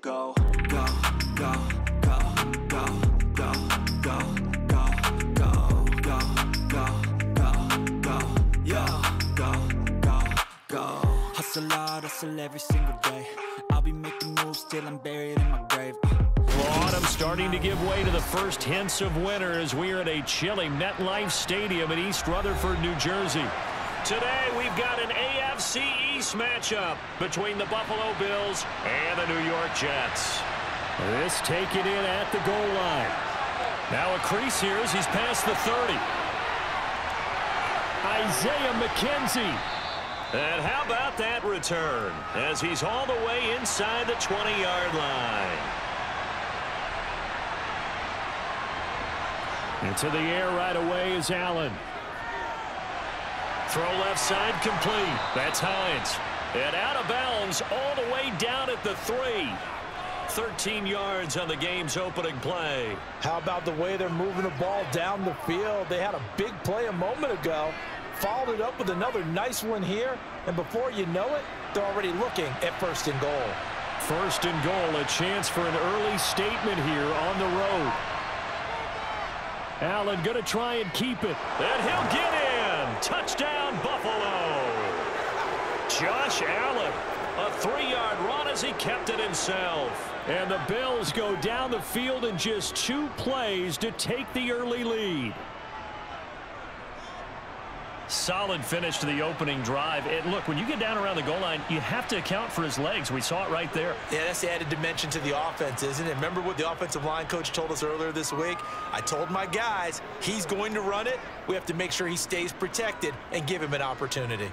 Go, go, go, go, go, go, go, go, go, go, go, go, go, yo, go, go, go. Hustle hard, hustle every single day. I'll be making moves till I'm buried in my grave. Autumn starting to give way to the first hints of winter as we are at a chilly MetLife Stadium in East Rutherford, New Jersey. Today we've got an AFC East matchup between the Buffalo Bills and the New York Jets. This taken in at the goal line. Now a crease here as he's past the 30. Isaiah McKenzie. And how about that return as he's all the way inside the 20-yard line. Into the air right away is Allen. Throw left side complete. That's Hines. And out of bounds all the way down at the 3. 13 yards on the game's opening play. How about the way they're moving the ball down the field? They had a big play a moment ago. Followed it up with another nice one here. And before you know it, they're already looking at first and goal. First and goal, a chance for an early statement here on the road. Allen going to try and keep it. And he'll get in. Touchdown, Buffalo. Josh Allen, a 3-yard run as he kept it himself. And the Bills go down the field in just 2 plays to take the early lead. Solid finish to the opening drive. And look, when you get down around the goal line, you have to account for his legs. We saw it right there. Yeah, that's the added dimension to the offense, isn't it? Remember what the offensive line coach told us earlier this week? I told my guys, he's going to run it. We have to make sure he stays protected and give him an opportunity.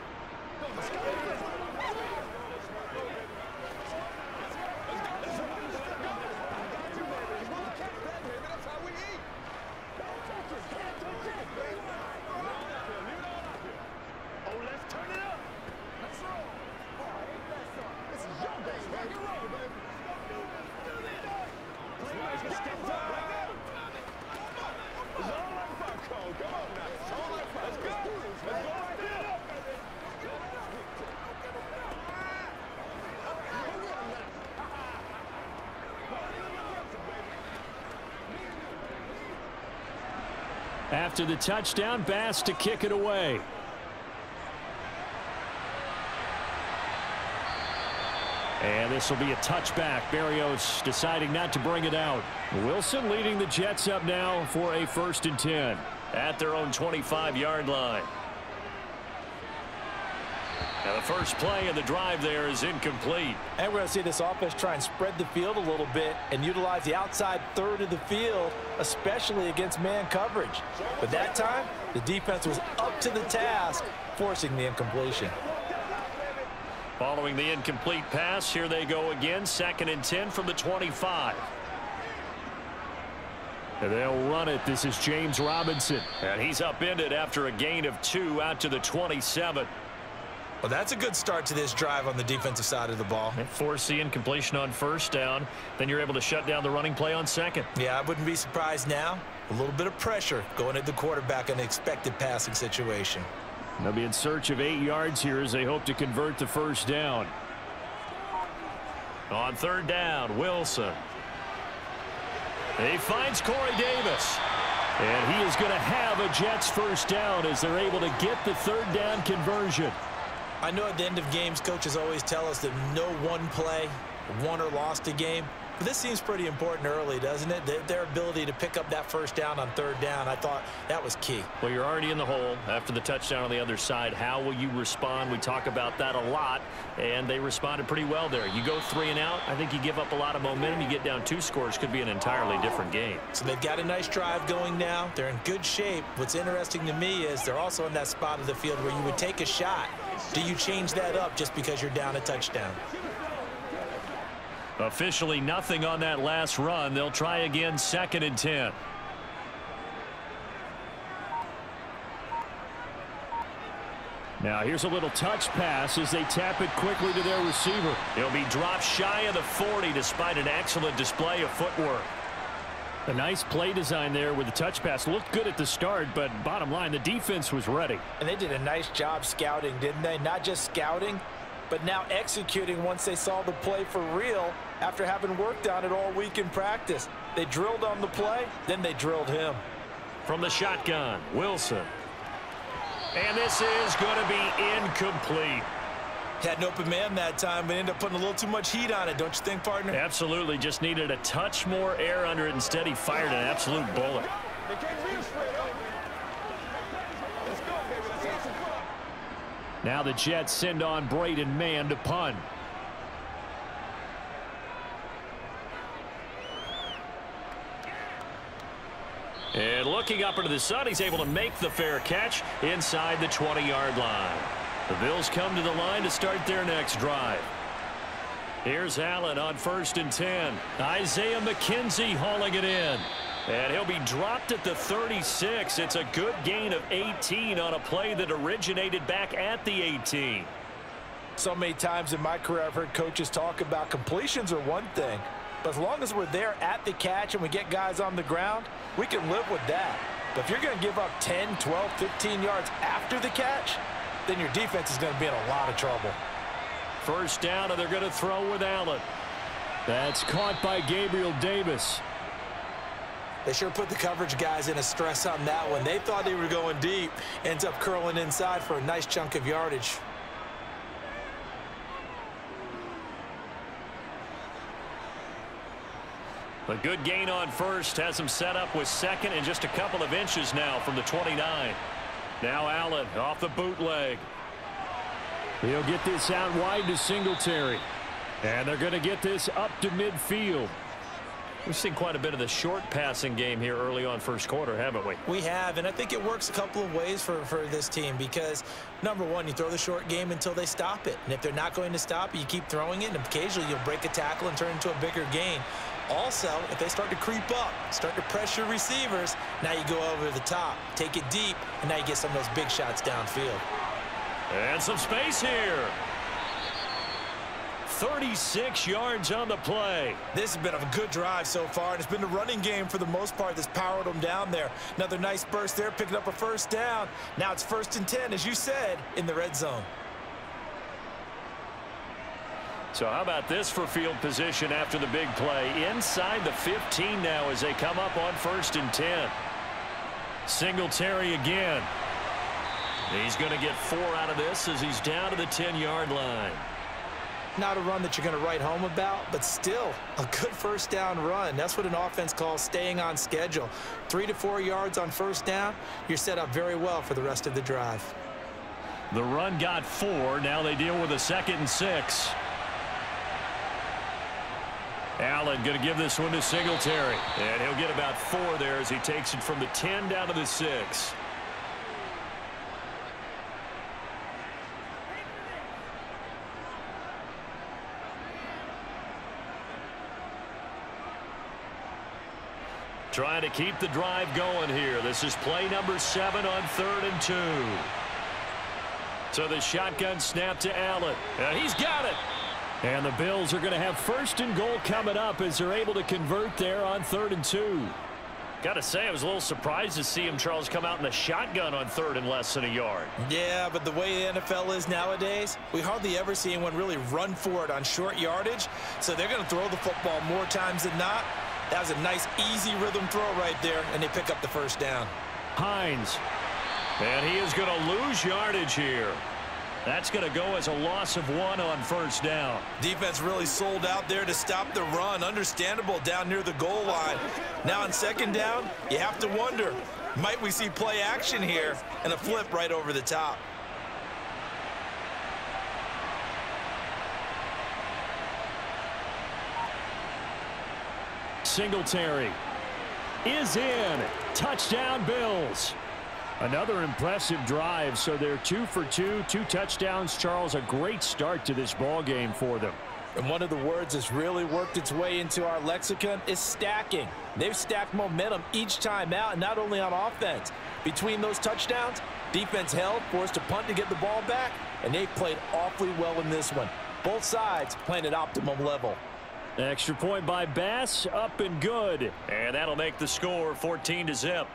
After the touchdown, Bass to kick it away. And this will be a touchback. Berrios deciding not to bring it out. Wilson leading the Jets up now for a 1st and 10 at their own 25-yard line. Now the first play of the drive there is incomplete. And we're going to see this offense try and spread the field a little bit and utilize the outside third of the field, especially against man coverage. But that time, the defense was up to the task, forcing the incompletion. Following the incomplete pass, here they go again, 2nd and 10 from the 25. And they'll run it. This is James Robinson. And he's upended after a gain of 2 out to the 27. Well, that's a good start to this drive on the defensive side of the ball. Force the incompletion on 1st down. Then you're able to shut down the running play on 2nd. Yeah, I wouldn't be surprised now. A little bit of pressure going at the quarterback in an expected passing situation. They'll be in search of 8 yards here as they hope to convert the 1st down. On 3rd down, Wilson. He finds Corey Davis. And he is going to have a Jets 1st down as they're able to get the 3rd down conversion. I know at the end of games, coaches always tell us that no one play won or lost a game. But this seems pretty important early, doesn't it? Their ability to pick up that 1st down on 3rd down, I thought that was key. Well, you're already in the hole after the touchdown on the other side. How will you respond? We talk about that a lot, and they responded pretty well there. You go 3 and out, I think you give up a lot of momentum. You get down 2 scores, could be an entirely different game. So they've got a nice drive going now. They're in good shape. What's interesting to me is they're also in that spot of the field where you would take a shot. Do you change that up just because you're down a touchdown? Officially nothing on that last run. They'll try again, 2nd and 10. Now here's a little touch pass as they tap it quickly to their receiver. He'll be dropped shy of the 40 despite an excellent display of footwork. A nice play design there with the touch pass. Looked good at the start, but bottom line, the defense was ready. And they did a nice job scouting, didn't they? Not just scouting, but now executing once they saw the play for real. after having worked on it all week in practice. They drilled on the play, then they drilled him. From the shotgun, Wilson. And this is going to be incomplete. Had an open man that time, but ended up putting a little too much heat on it, don't you think, partner? Absolutely. Just needed a touch more air under it. Instead, he fired an absolute bullet. Now the Jets send on Braden Mann to punt. And looking up into the sun, he's able to make the fair catch inside the 20-yard line. The Bills come to the line to start their next drive. Here's Allen on 1st and 10. Isaiah McKenzie hauling it in. And he'll be dropped at the 36. It's a good gain of 18 on a play that originated back at the 18. So many times in my career I've heard coaches talk about completions are one thing. But as long as we're there at the catch and we get guys on the ground, we can live with that. But if you're going to give up 10, 12, 15 yards after the catch, then your defense is going to be in a lot of trouble. First down, and they're going to throw with Allen. That's caught by Gabriel Davis. They sure put the coverage guys in a stress on that one. They thought they were going deep. Ends up curling inside for a nice chunk of yardage. A good gain on first. Has him set up with second and just a couple of inches now from the 29. Now Allen off the bootleg. He'll get this out wide to Singletary. And they're going to get this up to midfield. We've seen quite a bit of the short passing game here early on first quarter, haven't we? We have, and I think it works a couple of ways for this team because, number one, you throw the short game until they stop it. And if they're not going to stop it, you keep throwing it, and occasionally you'll break a tackle and turn into a bigger gain. Also, if they start to creep up, start to pressure receivers, now you go over the top, take it deep, and now you get some of those big shots downfield. And some space here. 36 yards on the play. This has been a good drive so far, and it's been the running game for the most part that's powered them down there. Another nice burst there, picking up a first down. Now it's 1st and 10, as you said, in the red zone. So how about this for field position after the big play? Inside the 15 now as they come up on 1st and 10. Singletary again. He's going to get 4 out of this as he's down to the 10-yard line. Not a run that you're going to write home about, but still a good first down run. That's what an offense calls staying on schedule. 3 to 4 yards on first down, you're set up very well for the rest of the drive. The run got 4. Now they deal with a 2nd and 6. Allen going to give this one to Singletary. And he'll get about 4 there as he takes it from the 10 down to the 6. Trying to keep the drive going here. This is play number 7 on 3rd and 2. So the shotgun snap to Allen. He's got it. And the Bills are going to have 1st and goal coming up as they're able to convert there on 3rd and 2. Got to say, I was a little surprised to see him, Charles, come out in the shotgun on 3rd and less than a yard. Yeah, but the way the NFL is nowadays, we hardly ever see anyone really run for it on short yardage. So they're going to throw the football more times than not. That was a nice, easy rhythm throw right there, and they pick up the first down. Hines. And he is going to lose yardage here. That's going to go as a loss of 1 on first down. Defense really sold out there to stop the run. Understandable down near the goal line. Now on 2nd down, you have to wonder, might we see play action here and a flip right over the top? Singletary is in. Touchdown, Bills. Another impressive drive, so they're 2 for 2, 2 touchdowns. Charles, a great start to this ball game for them. And one of the words that's really worked its way into our lexicon is stacking. They've stacked momentum each time out, and not only on offense. Between those touchdowns, defense held, forced to punt to get the ball back, and they played awfully well in this one. Both sides playing at optimum level. Extra point by Bass, up and good. And that'll make the score 14-0.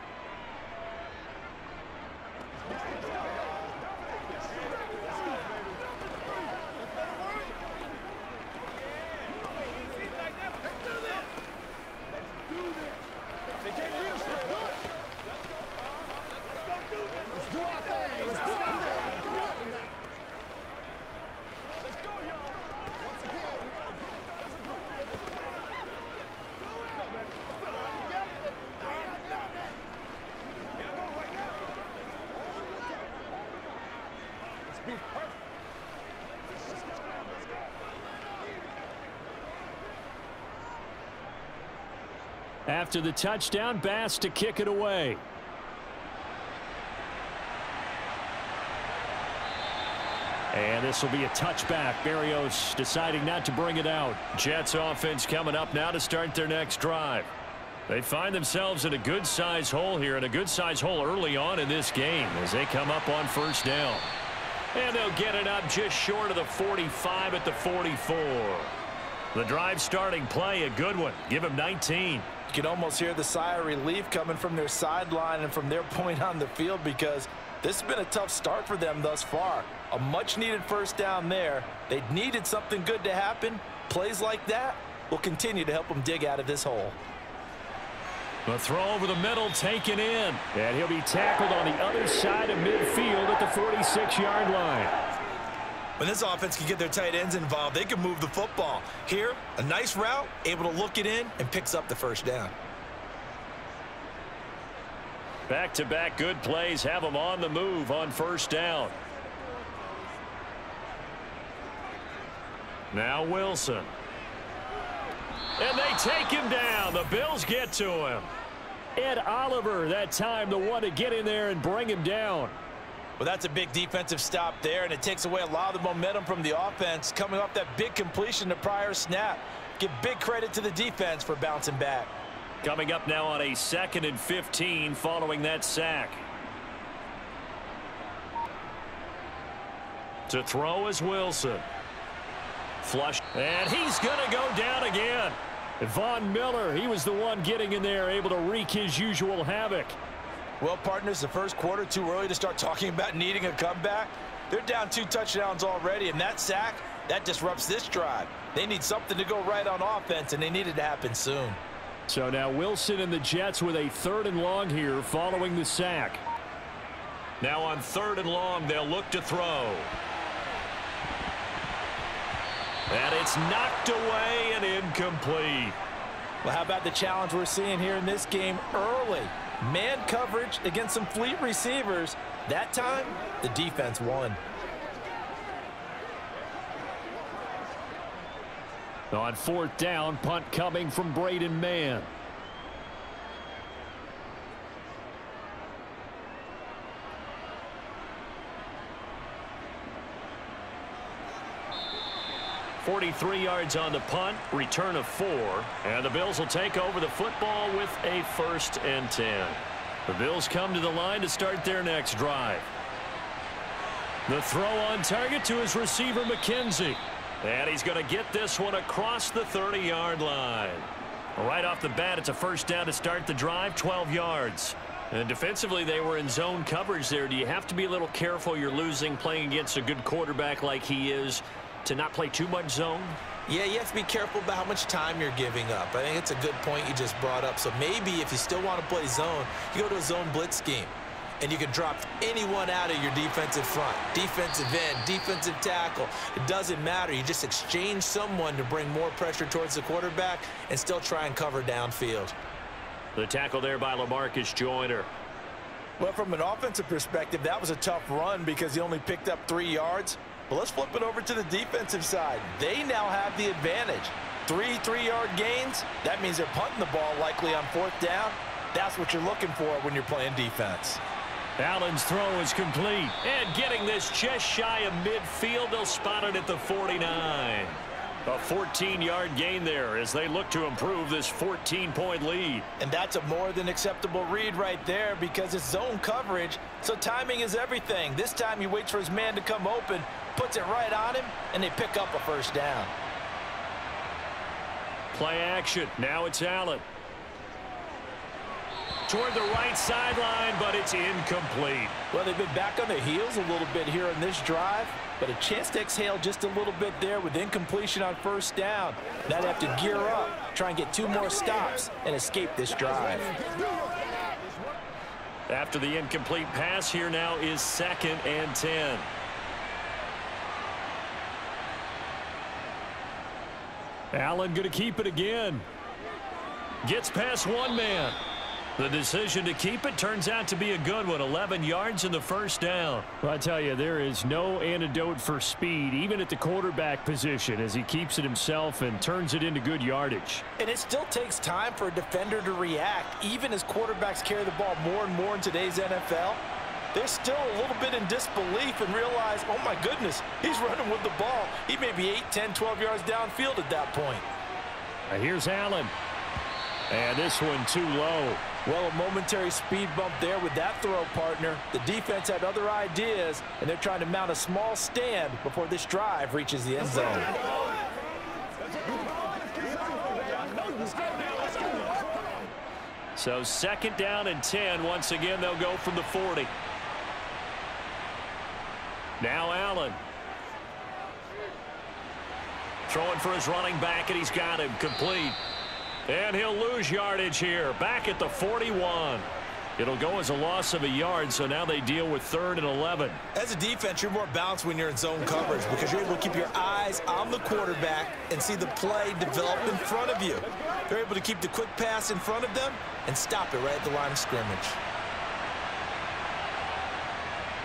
After the touchdown, Bass to kick it away. And this will be a touchback. Berrios deciding not to bring it out. Jets offense coming up now to start their next drive. They find themselves in a good-size hole here, and a good-size hole early on in this game as they come up on first down. And they'll get it up just short of the 45 at the 44. The drive starting play, a good one. Give them 19. You can almost hear the sigh of relief coming from their sideline and from their point on the field, because this has been a tough start for them thus far. A much-needed first down there. They needed something good to happen. Plays like that will continue to help them dig out of this hole. The throw over the middle taken in. And he'll be tackled on the other side of midfield at the 46-yard line. When this offense can get their tight ends involved, they can move the football. Here, a nice route, able to look it in, and picks up the first down. Back-to-back good plays have them on the move on first down. Now Wilson. And they take him down. The Bills get to him. Ed Oliver that time the one to get in there and bring him down. Well, that's a big defensive stop there, and it takes away a lot of the momentum from the offense coming off that big completion the prior snap. Give big credit to the defense for bouncing back. Coming up now on a 2nd and 15 following that sack. To throw is Wilson. Flush. And he's going to go down again. Von Miller, he was the one getting in there, able to wreak his usual havoc. Well, partners, the first quarter too early to start talking about needing a comeback. They're down 2 touchdowns already, and that sack, that disrupts this drive. They need something to go right on offense, and they need it to happen soon. So now Wilson and the Jets with a 3rd and long here following the sack. Now on 3rd and long, they'll look to throw. And it's knocked away and incomplete. Well, how about the challenge we're seeing here in this game early? Man coverage against some fleet receivers. That time, the defense won. On 4th down, punt coming from Braden Mann. .43 yards on the punt, return of 4, and the Bills will take over the football with a 1st and 10. The Bills come to the line to start their next drive. The throw on target to his receiver, McKenzie. And he's going to get this one across the 30-yard line. Right off the bat, it's a first down to start the drive, 12 yards. And defensively, they were in zone coverage there. Do you have to be a little careful? You're losing playing against a good quarterback like he is to not play too much zone? Yeah, you have to be careful about how much time you're giving up. I think it's a good point you just brought up. So maybe if you still want to play zone, you go to a zone blitz scheme. And you can drop anyone out of your defensive front, defensive end, defensive tackle. It doesn't matter. You just exchange someone to bring more pressure towards the quarterback and still try and cover downfield. The tackle there by LaMarcus Joyner. Well, from an offensive perspective, that was a tough run because he only picked up 3 yards. But let's flip it over to the defensive side. They now have the advantage. 3 3-yard gains. That means they're punting the ball likely on 4th down. That's what you're looking for when you're playing defense. Allen's throw is complete. And getting this just shy of midfield, they'll spot it at the 49. A 14-yard gain there as they look to improve this 14-point lead. And that's a more than acceptable read right there because it's zone coverage, so timing is everything. This time he waits for his man to come open, puts it right on him, and they pick up a first down. Play action. Now it's Allen. Toward the right sideline, but it's incomplete. Well, they've been back on their heels a little bit here in this drive, but a chance to exhale just a little bit there with incompletion on first down. Now they have to gear up, try and get 2 more stops, and escape this drive. After the incomplete pass, here now is 2nd and 10. Allen going to keep it again. Gets past one man. The decision to keep it turns out to be a good one. 11 yards in the first down. Well, I tell you, there is no antidote for speed, even at the quarterback position, as he keeps it himself and turns it into good yardage. And it still takes time for a defender to react, even as quarterbacks carry the ball more and more in today's NFL. They're still a little bit in disbelief and realize, oh my goodness, he's running with the ball. He may be 8, 10, 12 yards downfield at that point. Here's Allen. And this one too low. Well, a momentary speed bump there with that throw, partner. The defense had other ideas, and they're trying to mount a small stand before this drive reaches the end zone. So 2nd down and 10. Once again, they'll go from the 40. Now Allen. Throwing for his running back, and he's got him complete. And he'll lose yardage here, back at the 41. It'll go as a loss of a yard, so now they deal with 3rd and 11. As a defense, you're more balanced when you're in zone coverage because you're able to keep your eyes on the quarterback and see the play develop in front of you. They're able to keep the quick pass in front of them and stop it right at the line of scrimmage.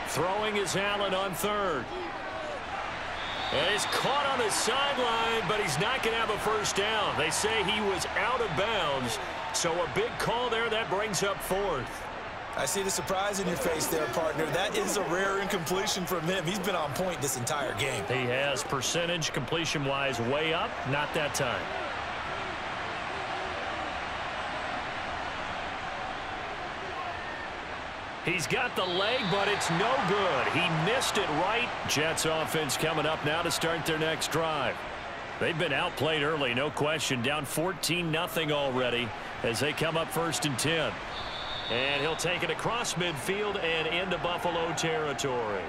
Throwing is Allen on 3rd. And he's caught on the sideline, but he's not going to have a first down. They say he was out of bounds, so a big call there. That brings up 4th. I see the surprise in your face there, partner. That is a rare incompletion from him. He's been on point this entire game. He has percentage completion-wise way up, not that time. He's got the leg, but it's no good. He missed it right. Jets offense coming up now to start their next drive. They've been outplayed early, no question. Down 14-0 already as they come up 1st and 10. And he'll take it across midfield and into Buffalo territory.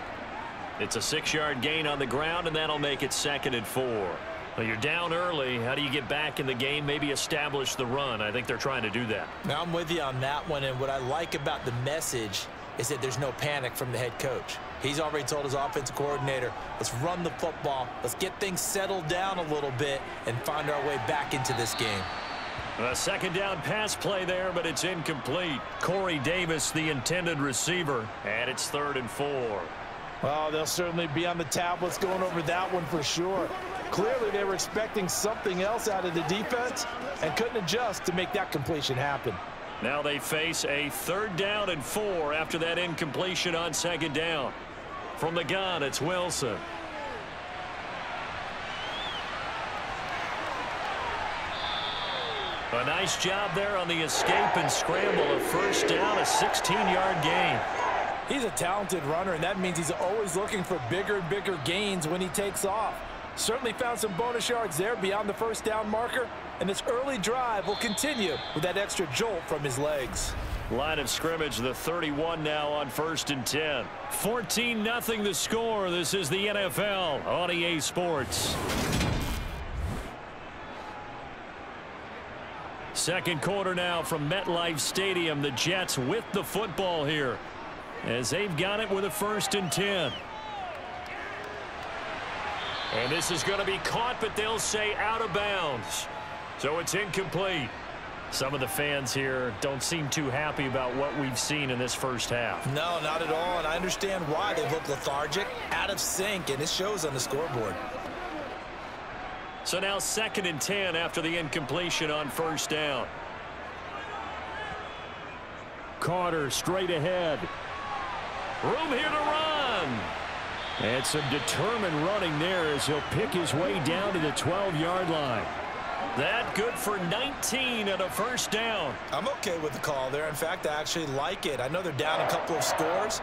It's a 6-yard gain on the ground, and that'll make it 2nd and 4. Well, you're down early. How do you get back in the game? Maybe establish the run. I think they're trying to do that. Now, I'm with you on that one, and what I like about the message is that there's no panic from the head coach. He's already told his offensive coordinator, let's run the football, let's get things settled down a little bit and find our way back into this game. A 2nd down pass play there, but it's incomplete. Corey Davis, the intended receiver, and it's 3rd and 4. Well, they'll certainly be on the tablets going over that one for sure. Clearly, they were expecting something else out of the defense and couldn't adjust to make that completion happen. Now they face a 3rd down and 4 after that incompletion on 2nd down. From the gun, it's Wilson. A nice job there on the escape and scramble. A 1st down, a 16-yard gain. He's a talented runner, and that means he's always looking for bigger and bigger gains when he takes off. Certainly found some bonus yards there beyond the 1st down marker, and this early drive will continue with that extra jolt from his legs. Line of scrimmage, the 31 now on 1st and 10. 14-0 the score. This is the NFL on EA Sports. 2nd quarter now from MetLife Stadium. The Jets with the football here as they've got it with a 1st and 10. And this is going to be caught, but they'll say out of bounds. So it's incomplete. Some of the fans here don't seem too happy about what we've seen in this first half. No, not at all, and I understand why. They look lethargic, out of sync, and it shows on the scoreboard. So now 2nd and 10 after the incompletion on 1st down. Carter straight ahead. Room here to run. And some determined running there as he'll pick his way down to the 12-yard line. That good for 19 and a 1st down. I'm okay with the call there. In fact, I actually like it. I know they're down a couple of scores,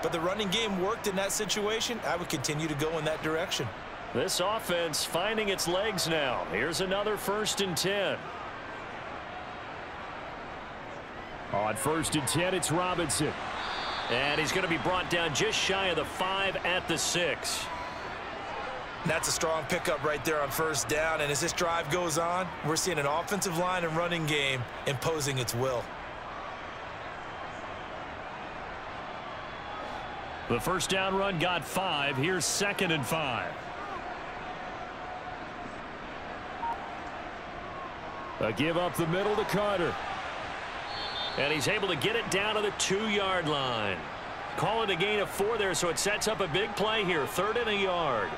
but the running game worked in that situation. I would continue to go in that direction. This offense finding its legs now. Here's another 1st and 10. On 1st and 10, it's Robinson. And he's going to be brought down just shy of the 5 at the 6. That's a strong pickup right there on 1st down. And as this drive goes on, we're seeing an offensive line and running game imposing its will. The 1st down run got 5. Here's 2nd and 5. A give up the middle to Carter. And he's able to get it down to the 2-yard line. Call it a gain of 4 there, so it sets up a big play here. 3rd and a yard.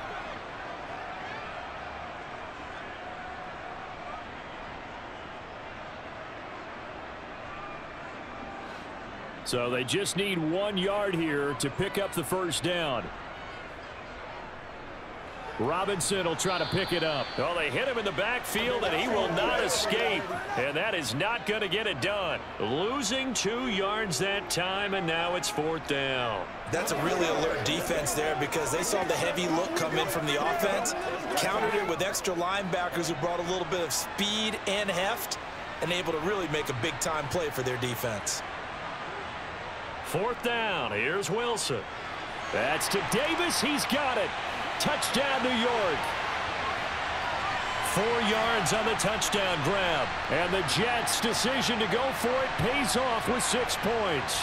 So they just need 1 yard here to pick up the first down. Robinson will try to pick it up. Well, they hit him in the backfield, and he will not escape. And that is not going to get it done. Losing 2 yards that time, and now it's 4th down. That's a really alert defense there because they saw the heavy look come in from the offense, countered it with extra linebackers who brought a little bit of speed and heft, and able to really make a big-time play for their defense. 4th down. Here's Wilson. That's to Davis. He's got it. Touchdown, New York. 4 yards on the touchdown grab. And the Jets' decision to go for it pays off with 6 points.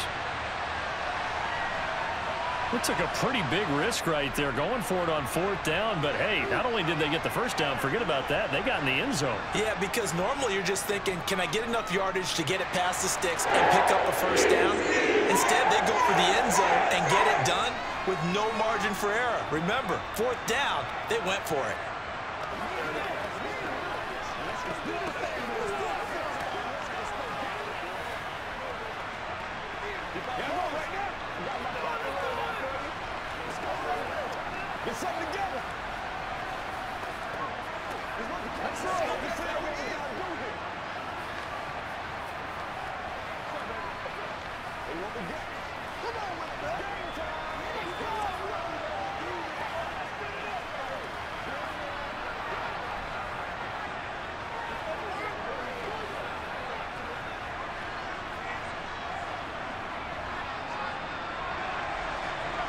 It took a pretty big risk right there going for it on 4th down. But, hey, not only did they get the first down, forget about that, they got in the end zone. Yeah, because normally you're just thinking, can I get enough yardage to get it past the sticks and pick up a first down? Instead, they go for the end zone and get it done with no margin for error. Remember, 4th down, they went for it. Get something together. Let's roll. Come on with it, man.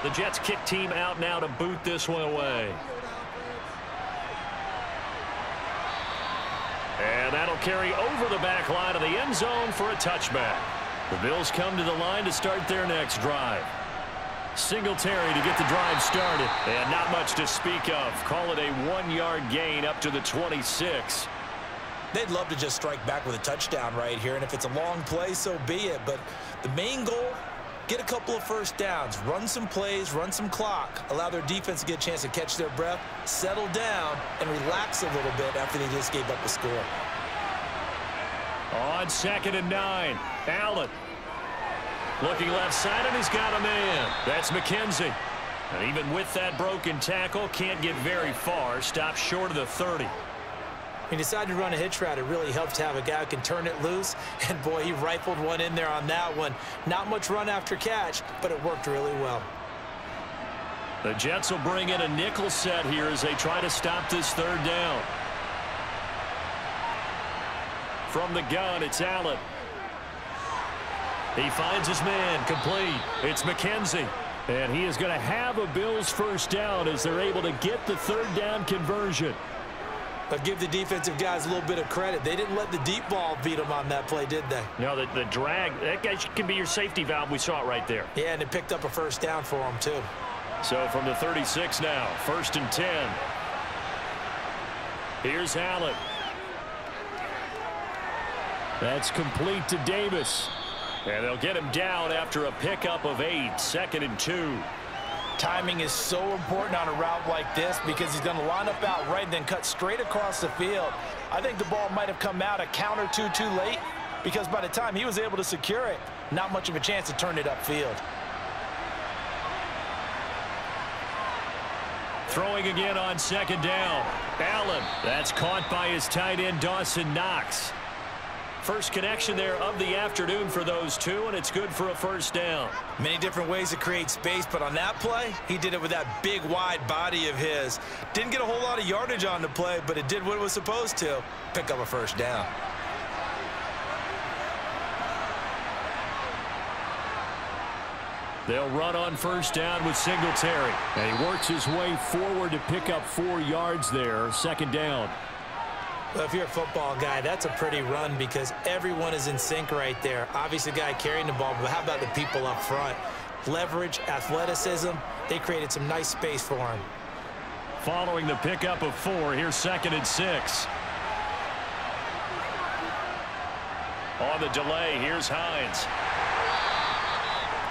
The Jets kick team out now to boot this one away. And that'll carry over the back line of the end zone for a touchback. The Bills come to the line to start their next drive. Singletary to get the drive started. And not much to speak of. Call it a 1-yard gain up to the 26. They'd love to just strike back with a touchdown right here, and if it's a long play, so be it. But the main goal, get a couple of first downs, run some plays, run some clock, allow their defense to get a chance to catch their breath, settle down, and relax a little bit after they just gave up a score. On 2nd and 9, Allen. Looking left side, and he's got a man. That's McKenzie. And even with that broken tackle, can't get very far. Stops short of the 30. He decided to run a hitch route. It really helps to have a guy who can turn it loose. And, boy, he rifled one in there on that one. Not much run after catch, but it worked really well. The Jets will bring in a nickel set here as they try to stop this 3rd down. From the gun, it's Allen. He finds his man, complete. It's McKenzie. And he is going to have a Bills first down as they're able to get the 3rd down conversion. But give the defensive guys a little bit of credit. They didn't let the deep ball beat them on that play, did they? No, the drag, that guy can be your safety valve. We saw it right there. Yeah, and it picked up a first down for them, too. So from the 36 now, 1st and 10. Here's Allen. That's complete to Davis. And they'll get him down after a pickup of 8, 2nd and 2. Timing is so important on a route like this because he's going to line up out right and then cut straight across the field. I think the ball might have come out a count or two too late because by the time he was able to secure it, not much of a chance to turn it upfield. Throwing again on 2nd down. Allen. That's caught by his tight end, Dawson Knox. First connection there of the afternoon for those two, and it's good for a first down. Many different ways to create space, but on that play, he did it with that big, wide body of his. Didn't get a whole lot of yardage on the play, but it did what it was supposed to, pick up a first down. They'll run on first down with Singletary. And he works his way forward to pick up 4 yards there, 2nd down. Well, if you're a football guy, that's a pretty run because everyone is in sync right there. Obviously, the guy carrying the ball, but how about the people up front? Leverage, athleticism, they created some nice space for him. Following the pickup of 4, here's 2nd and 6. On the delay, here's Hines.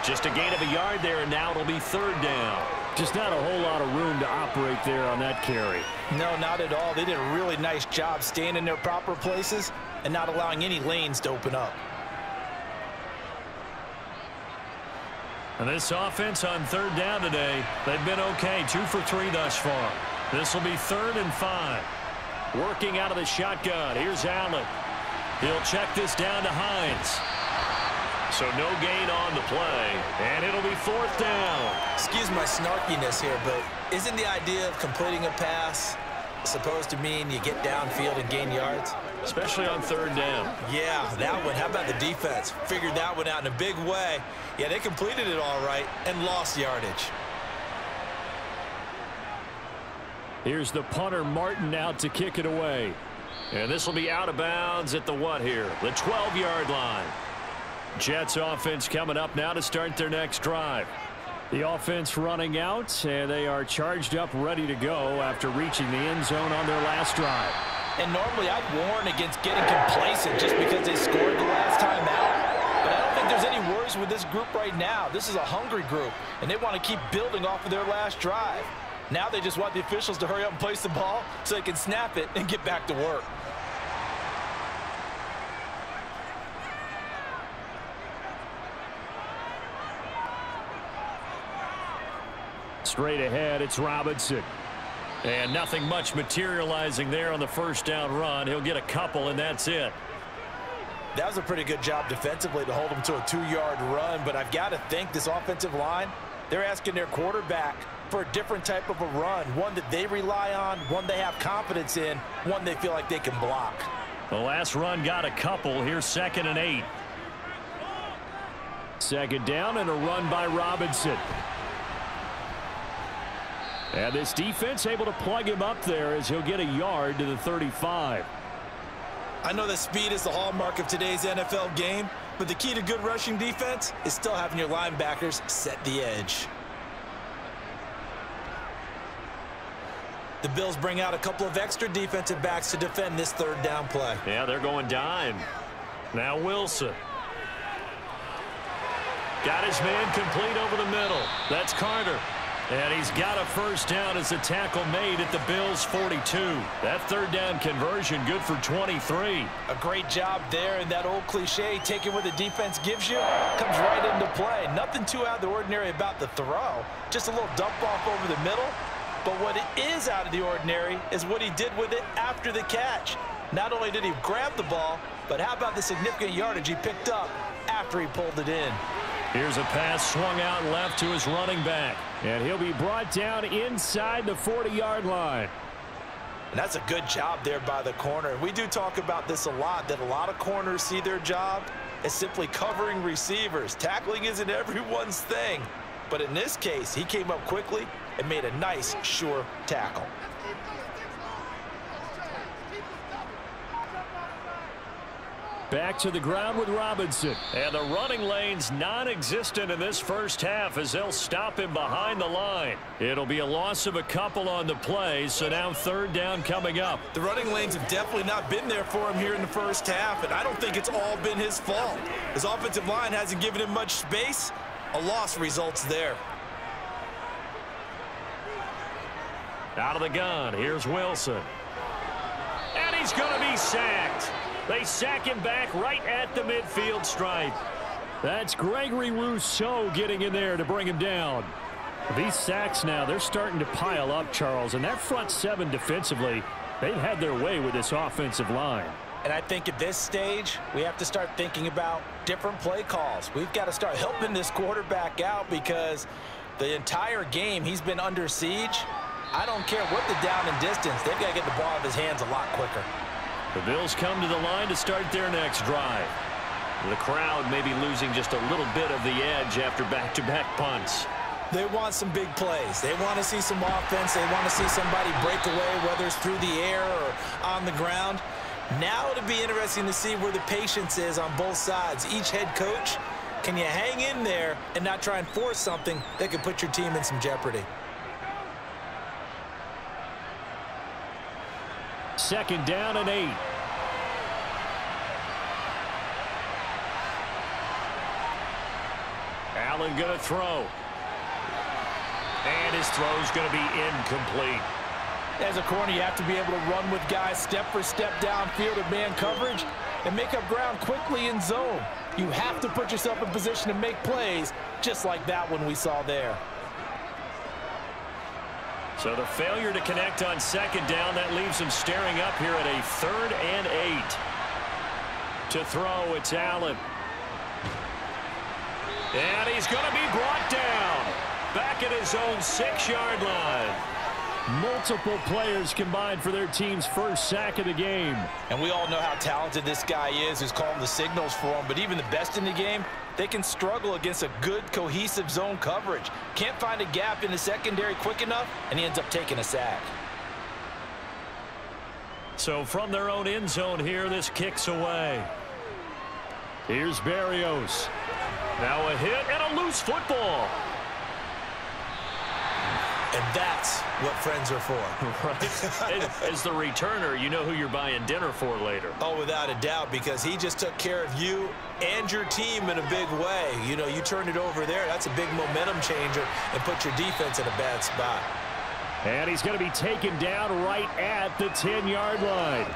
Just a gain of a yard there, and now it'll be third down. Just not a whole lot of room to operate there on that carry. No, not at all. They did a really nice job staying in their proper places and not allowing any lanes to open up. And this offense on third down today, they've been okay. 2 for 3 thus far. This will be 3rd and 5. Working out of the shotgun. Here's Allen. He'll check this down to Hines. So no gain on the play, and it'll be 4th down. Excuse my snarkiness here, but isn't the idea of completing a pass supposed to mean you get downfield and gain yards? Especially on third down. Yeah, that one. How about the defense? Figured that one out in a big way. Yeah, they completed it all right and lost yardage. Here's the punter, Martin, out to kick it away. And this will be out of bounds at the what here? The 12-yard line. Jets offense coming up now to start their next drive. The offense running out, and they are charged up, ready to go after reaching the end zone on their last drive. And normally I'd warn against getting complacent just because they scored the last time out. But I don't think there's any worries with this group right now. This is a hungry group, and they want to keep building off of their last drive. Now they just want the officials to hurry up and place the ball so they can snap it and get back to work. Straight ahead, it's Robinson. And nothing much materializing there on the first down run. He'll get a couple, and that's it. That was a pretty good job defensively to hold them to a 2-yard run, but I've got to think this offensive line, they're asking their quarterback for a different type of a run, one that they rely on, one they have confidence in, one they feel like they can block. The last run got a couple. Here's 2nd and 8. 2nd down and a run by Robinson. And this defense able to plug him up there as he'll get a yard to the 35. I know that speed is the hallmark of today's NFL game, but the key to good rushing defense is still having your linebackers set the edge. The Bills bring out a couple of extra defensive backs to defend this 3rd down play. Yeah, they're going dime. Now Wilson. Got his man complete over the middle. That's Carter. And he's got a first down as the tackle made at the Bills' 42. That 3rd down conversion good for 23. A great job there, and that old cliche, taking what the defense gives you, comes right into play. Nothing too out of the ordinary about the throw. Just a little dump off over the middle. But what is out of the ordinary is what he did with it after the catch. Not only did he grab the ball, but how about the significant yardage he picked up after he pulled it in. Here's a pass swung out left to his running back. And he'll be brought down inside the 40-yard line. And that's a good job there by the corner. We do talk about this a lot, that a lot of corners see their job as simply covering receivers. Tackling isn't everyone's thing. But in this case, he came up quickly and made a nice, sure tackle. Back to the ground with Robinson. And the running lane's non-existent in this first half as they'll stop him behind the line. It'll be a loss of a couple on the play, so now 3rd down coming up. The running lanes have definitely not been there for him here in the first half, and I don't think it's all been his fault. His offensive line hasn't given him much space. A loss results there. Out of the gun, here's Wilson. And he's going to be sacked. They sack him back right at the midfield stripe. That's Gregory Rousseau getting in there to bring him down. These sacks now, they're starting to pile up, Charles. And that front 7 defensively, they've had their way with this offensive line. And I think at this stage, we have to start thinking about different play calls. We've got to start helping this quarterback out because the entire game he's been under siege. I don't care what the down and distance. They've got to get the ball out of his hands a lot quicker. The Bills come to the line to start their next drive. The crowd may be losing just a little bit of the edge after back-to-back punts. They want some big plays. They want to see some offense. They want to see somebody break away, whether it's through the air or on the ground. Now it'll be interesting to see where the patience is on both sides. Each head coach, can you hang in there and not try and force something that could put your team in some jeopardy? 2nd down and 8. Allen going to throw. And his throw's going to be incomplete. As a corner, you have to be able to run with guys step for step downfield in man coverage and make up ground quickly in zone. You have to put yourself in position to make plays, just like that one we saw there. So the failure to connect on second down, that leaves him staring up here at a 3rd and 8. To throw, it's Allen. And he's going to be brought down. Back at his own 6-yard line. Multiple players combined for their team's first sack of the game. And we all know how talented this guy is who's calling the signals for him. But even the best in the game, they can struggle against a good, cohesive zone coverage. Can't find a gap in the secondary quick enough, and he ends up taking a sack. So from their own end zone here, this kicks away. Here's Berrios. Now a hit and a loose football. And that's what friends are for. Right. As the returner, you know who you're buying dinner for later. Oh, without a doubt, because he just took care of you and your team in a big way. You know, you turned it over there. That's a big momentum changer and put your defense in a bad spot. And he's going to be taken down right at the 10-yard line.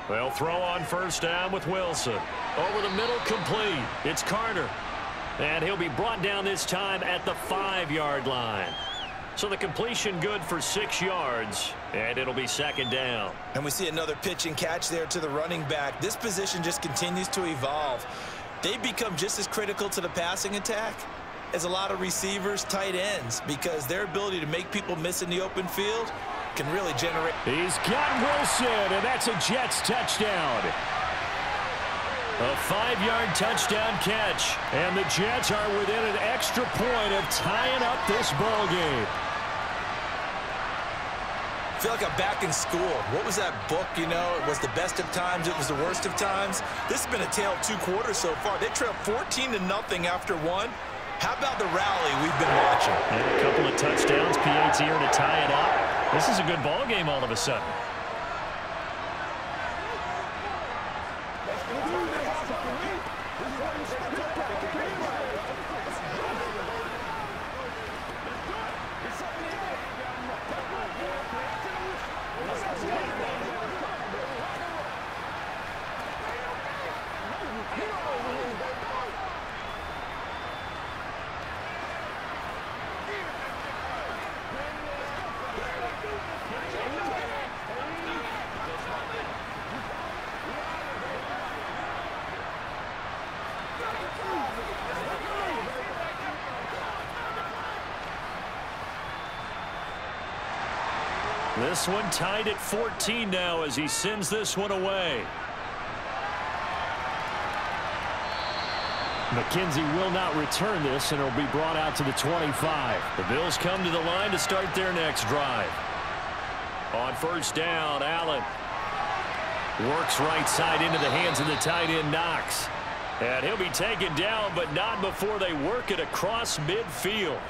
They'll throw on first down with Wilson. Over the middle, complete. It's Carter. And he'll be brought down this time at the 5-yard line. So the completion good for 6 yards, and it'll be second down. And we see another pitch and catch there to the running back. This position just continues to evolve. They become just as critical to the passing attack as a lot of receivers, tight ends, because their ability to make people miss in the open field can really generate. He's got Wilson, and that's a Jets touchdown. A 5-yard touchdown catch. And the Jets are within an extra point of tying up this ball game. I feel like I'm back in school. What was that book, you know? It was the best of times. It was the worst of times. This has been a tale of 2 quarters so far. They trailed 14-0 after 1. How about the rally we've been watching? And a couple of touchdowns. P.A.'s here to tie it up. This is a good ball game all of a sudden. This one tied at 14 now as he sends this one away. McKenzie will not return this, and it'll be brought out to the 25. The Bills come to the line to start their next drive. On first down, Allen works right side into the hands of the tight end, Knox. And he'll be taken down, but not before they work it across midfield.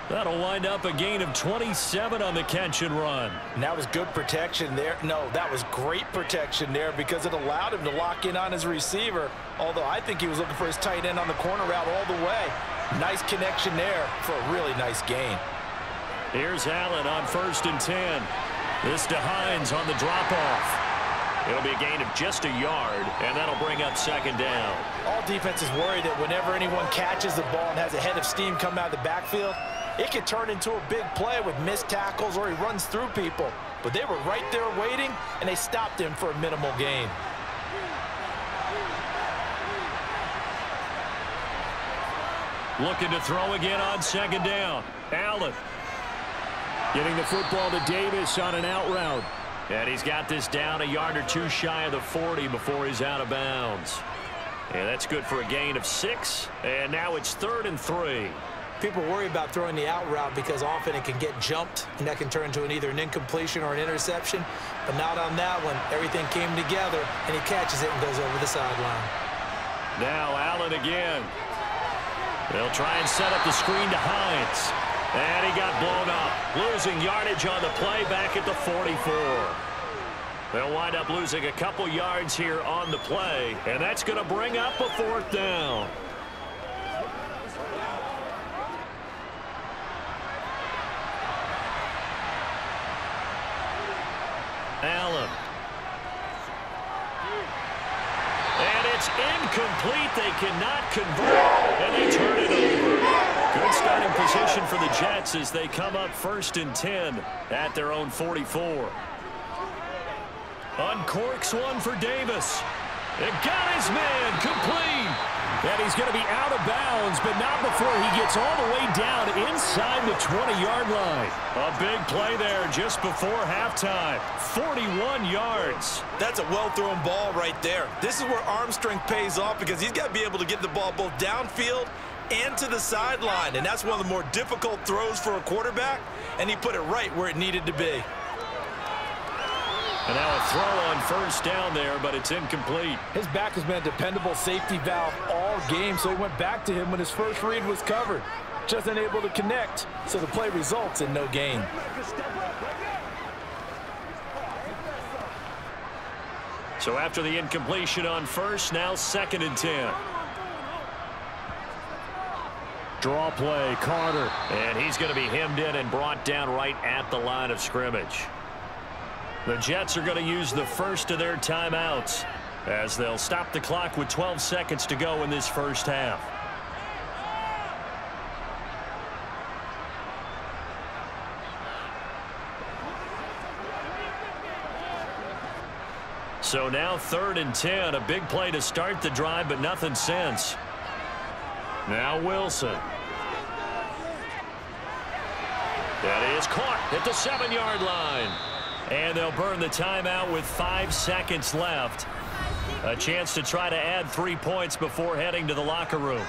That'll wind up a gain of 27 on the catch and run. And that was good protection there. No, that was great protection there because it allowed him to lock in on his receiver, although I think he was looking for his tight end on the corner route all the way. Nice connection there for a really nice gain. Here's Allen on first and 10. This to Hines on the drop-off. It'll be a gain of just a yard, and that'll bring up second down. All defenses worry that whenever anyone catches the ball and has a head of steam come out of the backfield, it could turn into a big play with missed tackles or he runs through people. But they were right there waiting, and they stopped him for a minimal gain. Looking to throw again on second down. Allen getting the football to Davis on an out route. And he's got this down a yard or two shy of the 40 before he's out of bounds. And that's good for a gain of 6. And now it's 3rd and 3. People worry about throwing the out route because often it can get jumped, and that can turn into either an incompletion or an interception. But not on that one. Everything came together, and he catches it and goes over the sideline. Now Allen again. They'll try and set up the screen to Hines. And he got blown up. Losing yardage on the play back at the 44. They'll wind up losing a couple yards here on the play, and that's going to bring up a 4th down. Allen. And it's incomplete. They cannot convert, and they turn it over. Good starting position for the Jets as they come up 1st and 10 at their own 44. Uncorks one for Davis. It got his man complete. And he's going to be out of bounds, but not before he gets all the way down inside the 20-yard line. A big play there just before halftime. 41 yards. That's a well-thrown ball right there. This is where arm strength pays off because he's got to be able to get the ball both downfield and to the sideline, and that's one of the more difficult throws for a quarterback, and he put it right where it needed to be. And now a throw on 1st down there, but it's incomplete. His back has been a dependable safety valve all game, so he went back to him when his first read was covered. Just unable to connect, so the play results in no gain. So after the incompletion on 1st, now 2nd and 10. Draw play, Carter. And he's going to be hemmed in and brought down right at the line of scrimmage. The Jets are going to use the first of their timeouts as they'll stop the clock with 12 seconds to go in this first half. So now 3rd and 10, a big play to start the drive, but nothing since. Now Wilson. That is caught at the 7-yard line. And they'll burn the timeout with 5 seconds left. A chance to try to add 3 points before heading to the locker room.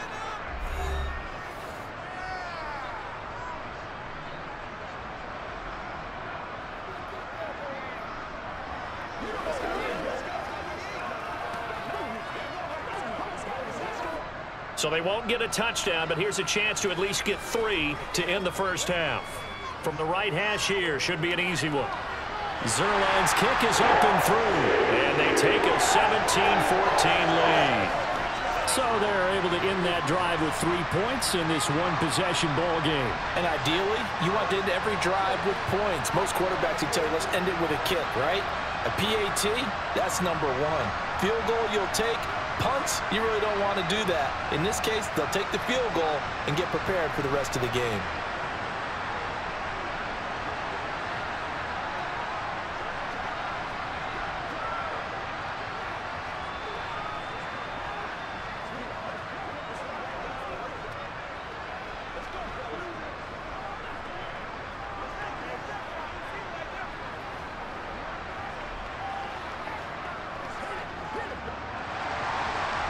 So they won't get a touchdown, but here's a chance to at least get 3 to end the first half. From the right hash here, should be an easy one. Zerline's kick is up and through, and they take a 17-14 lead. So they're able to end that drive with 3 points in this one-possession ball game. And ideally, you want to end every drive with points. Most quarterbacks would tell you, let's end it with a kick, right? A PAT, that's number 1. Field goal you'll take. Punts, you really don't want to do that. In this case, they'll take the field goal and get prepared for the rest of the game.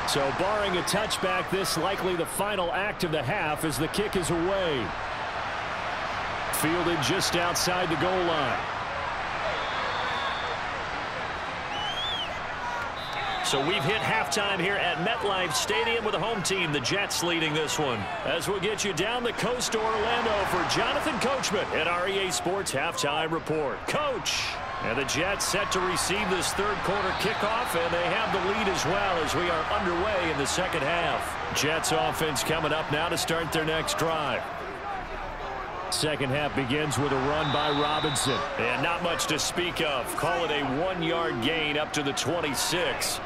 So barring a touchback, this likely the final act of the half as the kick is away. Fielded just outside the goal line. So we've hit halftime here at MetLife Stadium with the home team, the Jets, leading this one. As we'll get you down the coast to Orlando for Jonathan Coachman at our EA Sports Halftime Report. Coach! And the Jets set to receive this third quarter kickoff, and they have the lead as well as we are underway in the second half. Jets offense coming up now to start their next drive. Second half begins with a run by Robinson. And not much to speak of. Call it a 1-yard gain up to the 26.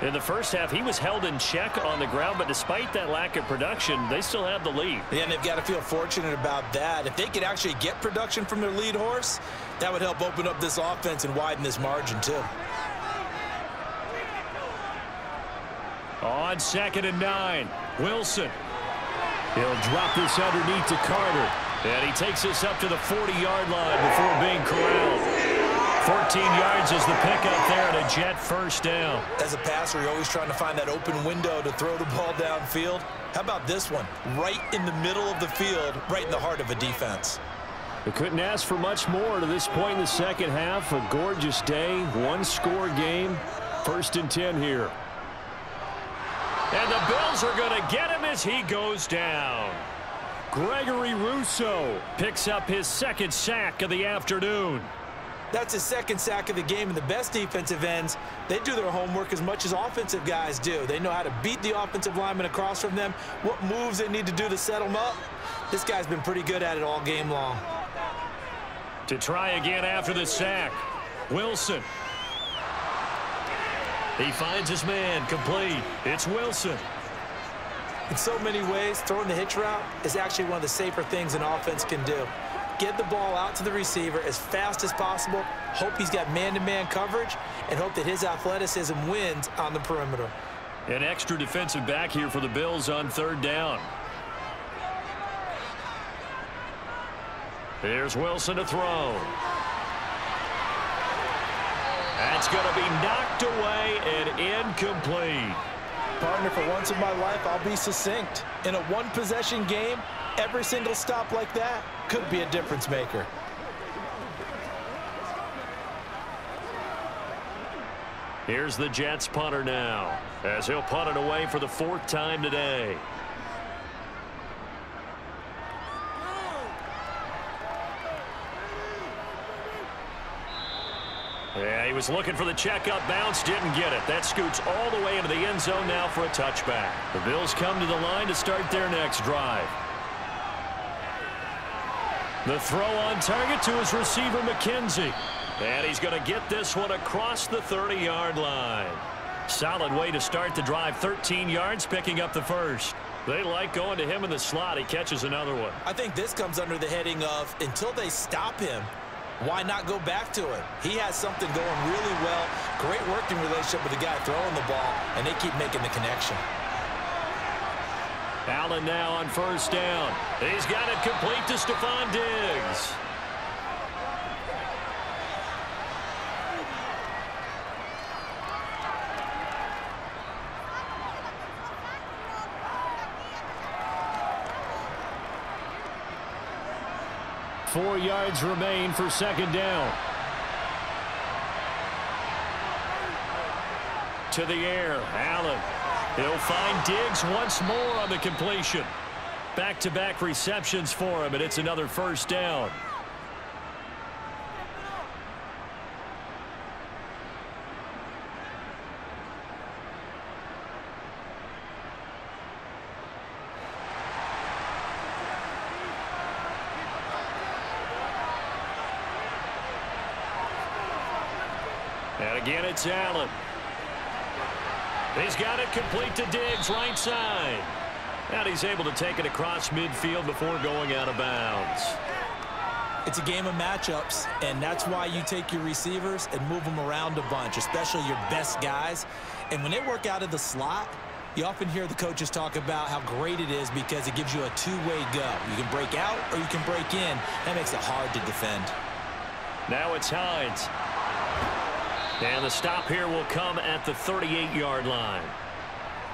In the first half, he was held in check on the ground, but despite that lack of production, they still have the lead. Yeah, and they've got to feel fortunate about that. If they could actually get production from their lead horse, that would help open up this offense and widen this margin, too. On 2nd and 9, Wilson. He'll drop this underneath to Carter. And he takes this up to the 40-yard line before being corralled. 14 yards is the pickup there at a Jet first down. As a passer, you're always trying to find that open window to throw the ball downfield. How about this one? Right in the middle of the field, right in the heart of a defense. We couldn't ask for much more to this point in the second half. A gorgeous day, one-score game. 1st and 10 here. And the Bills are going to get him as he goes down. Gregory Rousseau picks up his 2nd sack of the afternoon. That's his 2nd sack of the game, and the best defensive ends, they do their homework as much as offensive guys do. They know how to beat the offensive lineman across from them, what moves they need to do to set them up. This guy's been pretty good at it all game long. To try again after the sack, Wilson. He finds his man, complete. It's Wilson. In so many ways, throwing the hitch route is actually one of the safer things an offense can do. Get the ball out to the receiver as fast as possible, hope he's got man-to-man coverage, and hope that his athleticism wins on the perimeter. An extra defensive back here for the Bills on 3rd down. Here's Wilson to throw. That's going to be knocked away and incomplete. Partner, for once in my life, I'll be succinct. In a one-possession game, every single stop like that could be a difference maker. Here's the Jets punter now, as he'll punt it away for the 4th time today. Yeah, he was looking for the checkup bounce, didn't get it. That scoots all the way into the end zone now for a touchback. The Bills come to the line to start their next drive. The throw on target to his receiver, McKenzie. And he's going to get this one across the 30-yard line. Solid way to start the drive. 13 yards, picking up the first. They like going to him in the slot. He catches another one. I think this comes under the heading of, until they stop him, why not go back to it? He has something going really well. Great working relationship with the guy throwing the ball, and they keep making the connection. Allen now on 1st down. He's got it complete to Stephon Diggs. Four yards remain for 2nd down. To the air, Allen. He'll find Diggs once more on the completion. Back-to-back receptions for him, and it's another 1st down. And again, it's Allen. He's got it complete to Diggs, right side. And he's able to take it across midfield before going out of bounds. It's a game of matchups, and that's why you take your receivers and move them around a bunch, especially your best guys. And when they work out of the slot, you often hear the coaches talk about how great it is because it gives you a two-way go. You can break out or you can break in. That makes it hard to defend. Now it's Hines. And the stop here will come at the 38-yard line.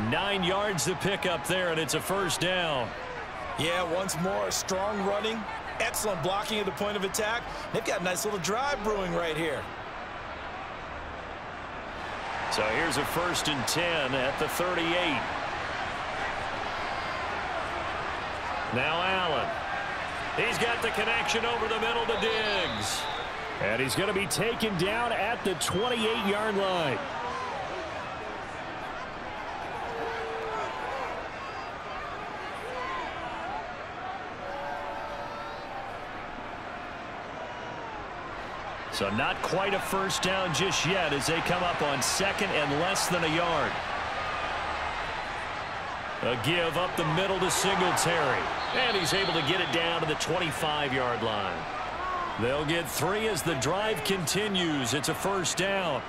9 yards to pick up there, and it's a 1st down. Yeah, once more, strong running, excellent blocking at the point of attack. They've got a nice little drive brewing right here. So here's a 1st and 10 at the 38. Now Allen. He's got the connection over the middle to Diggs. And he's going to be taken down at the 28-yard line. So not quite a 1st down just yet as they come up on 2nd and less than a yard. A give up the middle to Singletary. And he's able to get it down to the 25-yard line. They'll get 3 as the drive continues. It's a 1st down.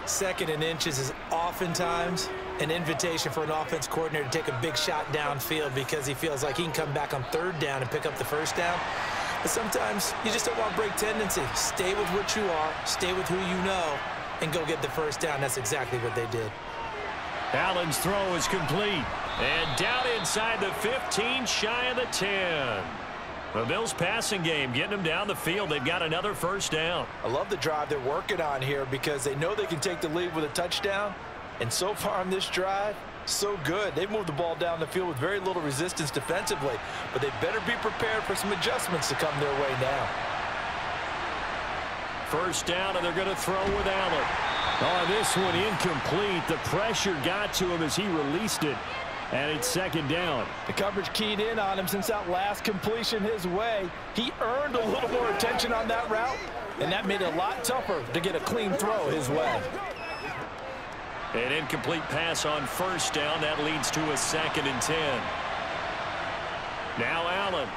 2nd and inches is oftentimes an invitation for an offense coordinator to take a big shot downfield because he feels like he can come back on 3rd down and pick up the 1st down. But sometimes you just don't want break tendency. Stay with what you are, stay with who you know, and go get the first down. That's exactly what they did. Allen's throw is complete. And down inside the 15, shy of the 10. The Bills passing game getting them down the field. They've got another first down. I love the drive they're working on here because they know they can take the lead with a touchdown. And so far on this drive, so good. They've moved the ball down the field with very little resistance defensively. But they better be prepared for some adjustments to come their way now. First down, and they're going to throw with Allen. Oh, this one incomplete. The pressure got to him as he released it. And it's second down. The coverage keyed in on him since that last completion his way. He earned a little more attention on that route, and that made it a lot tougher to get a clean throw his way. An incomplete pass on first down. That leads to a 2nd and 10. Now Allen.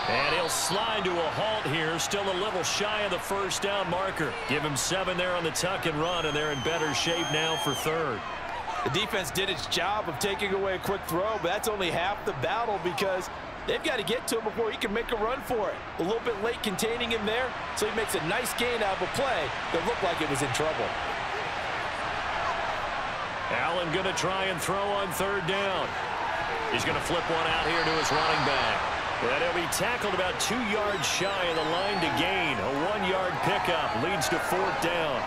And he'll slide to a halt here. Still a little shy of the first down marker. Give him 7 there on the tuck and run, and they're in better shape now for 3rd. The defense did its job of taking away a quick throw, but that's only half the battle because they've got to get to him before he can make a run for it. A little bit late containing him there, so he makes a nice gain out of a play that looked like it was in trouble. Allen going to try and throw on 3rd down. He's going to flip one out here to his running back. And he'll be tackled about 2 yards shy of the line to gain. A 1-yard pickup leads to 4th down.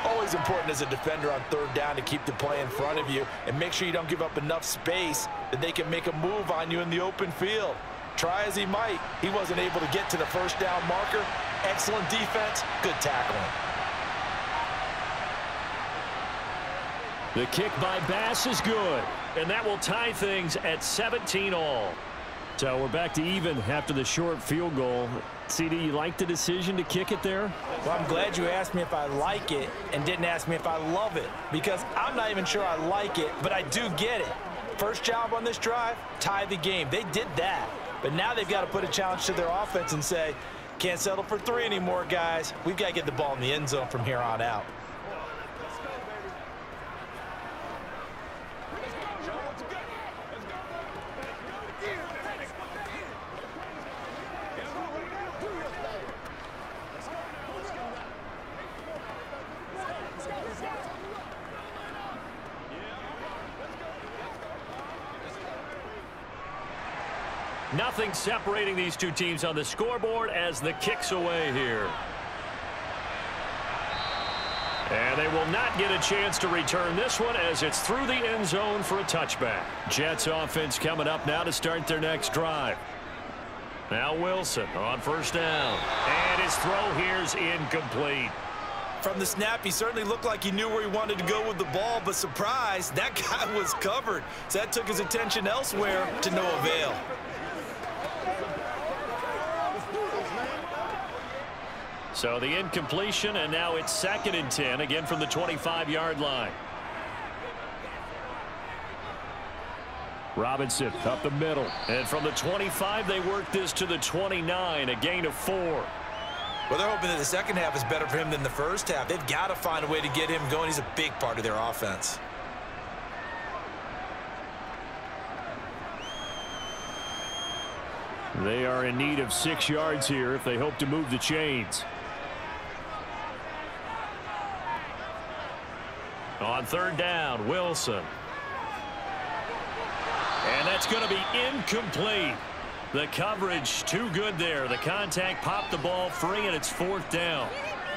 Always important as a defender on 3rd down to keep the play in front of you and make sure you don't give up enough space that they can make a move on you in the open field. Try as he might, he wasn't able to get to the first down marker. Excellent defense, good tackling. The kick by Bass is good, and that will tie things at 17 all. So we're back to even after the short field goal. CD, you like the decision to kick it there? Well, I'm glad you asked me if I like it and didn't ask me if I love it, because I'm not even sure I like it, but I do get it. First job on this drive, tie the game. They did that, but now they've got to put a challenge to their offense and say, can't settle for 3 anymore, guys. We've got to get the ball in the end zone from here on out. Nothing separating these two teams on the scoreboard as the kick's away here. And they will not get a chance to return this one as it's through the end zone for a touchback. Jets offense coming up now to start their next drive. Now Wilson on first down. And his throw here's incomplete. From the snap, he certainly looked like he knew where he wanted to go with the ball, but surprise, that guy was covered. So that took his attention elsewhere to no avail. So the incompletion, and now it's 2nd and 10, again from the 25-yard line. Robinson up the middle. And from the 25, they work this to the 29, a gain of 4. Well, they're hoping that the second half is better for him than the first half. They've got to find a way to get him going. He's a big part of their offense. They are in need of 6 yards here if they hope to move the chains. On 3rd down, Wilson. And that's going to be incomplete. The coverage too good there. The contact popped the ball free, and it's 4th down.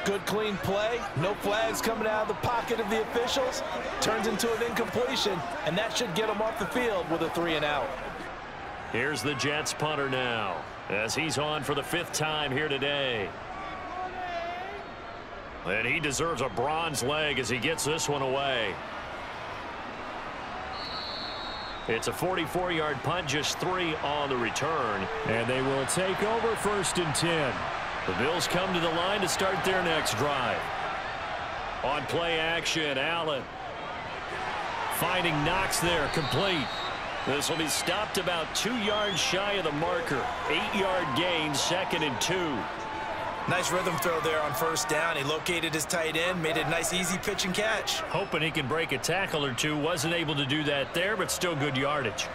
Good clean play. No flags coming out of the pocket of the officials. Turns into an incompletion, and that should get them off the field with a 3 and out. Here's the Jets punter now as he's on for the 5th time here today. And he deserves a bronze leg as he gets this one away. It's a 44-yard punt, just 3 on the return. And they will take over 1st and 10. The Bills come to the line to start their next drive. On play action, Allen. Finding Knox there, complete. This will be stopped about 2 yards shy of the marker. 8-yard gain, 2nd and 2. Nice rhythm throw there on 1st down. He located his tight end, made it a nice, easy pitch and catch. Hoping he can break a tackle or two. Wasn't able to do that there, but still good yardage.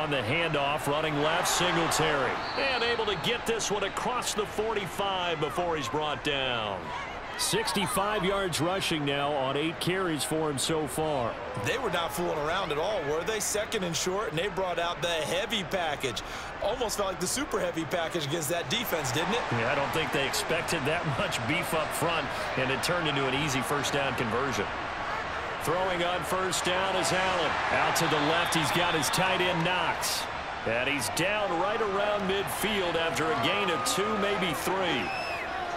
On the handoff, running left, Singletary. And able to get this one across the 45 before he's brought down. 65 yards rushing now on 8 carries for him so far. They were not fooling around at all, were they? Second and short, and they brought out the heavy package. Almost felt like the super heavy package against that defense, didn't it? Yeah, I don't think they expected that much beef up front, and it turned into an easy first down conversion. Throwing on first down is Allen. Out to the left, he's got his tight end Knox. And he's down right around midfield after a gain of 2, maybe 3.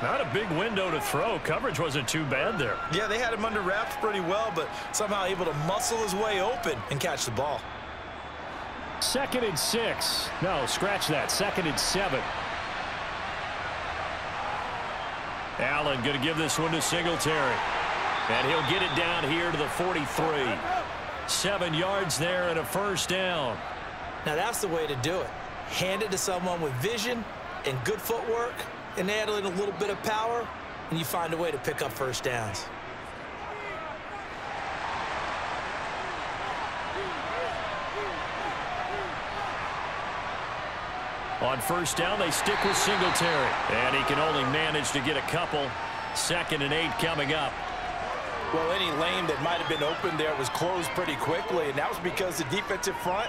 Not a big window to throw. Coverage wasn't too bad there. Yeah, they had him under wraps pretty well, but somehow able to muscle his way open and catch the ball. 2nd and 6. No, scratch that. 2nd and 7. Allen going to give this one to Singletary. And he'll get it down here to the 43. 7 yards there and a first down. Now that's the way to do it. Hand it to someone with vision and good footwork, and add in a little bit of power, and you find a way to pick up first downs. On first down, they stick with Singletary. And he can only manage to get a couple. 2nd and 8 coming up. Well, any lane that might have been open there was closed pretty quickly, and that was because the defensive front,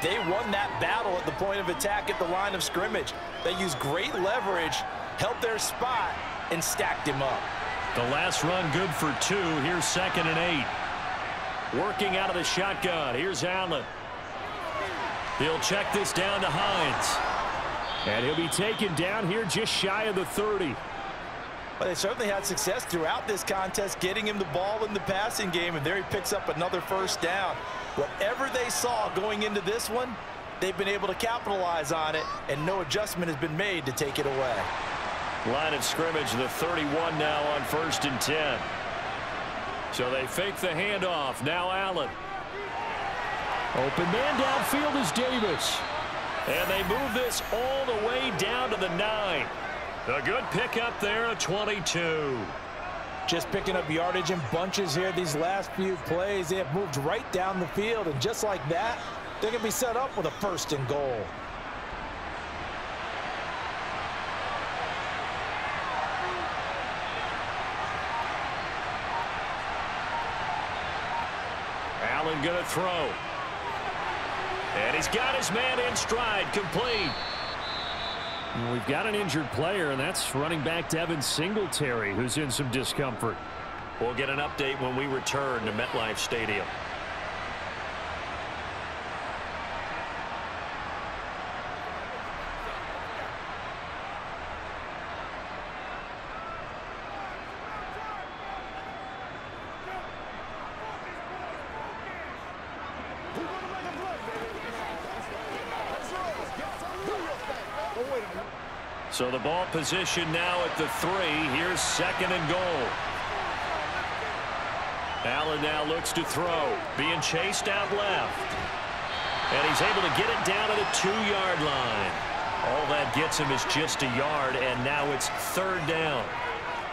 they won that battle at the point of attack at the line of scrimmage. They used great leverage, held their spot, and stacked him up. The last run good for 2. Here's 2nd and 8. Working out of the shotgun. Here's Allen. He'll check this down to Hines. And he'll be taken down here just shy of the 30. But they certainly had success throughout this contest, getting him the ball in the passing game, and there he picks up another first down. Whatever they saw going into this one, they've been able to capitalize on it, and no adjustment has been made to take it away. Line of scrimmage, the 31 now on 1st and 10. So they fake the handoff. Now Allen. Open man downfield is Davis. And they move this all the way down to the 9. A good pickup there at 22. Just picking up yardage in bunches here these last few plays. They have moved right down the field, and just like that, they're going to be set up with a 1st and goal. Allen going to throw. And he's got his man in stride, complete. We've got an injured player, and that's running back Devin Singletary, who's in some discomfort. We'll get an update when we return to MetLife Stadium. So the ball position now at the 3. Here's 2nd and goal. Allen now looks to throw. Being chased out left. And he's able to get it down to the 2-yard line. All that gets him is just a yard, and now it's 3rd down.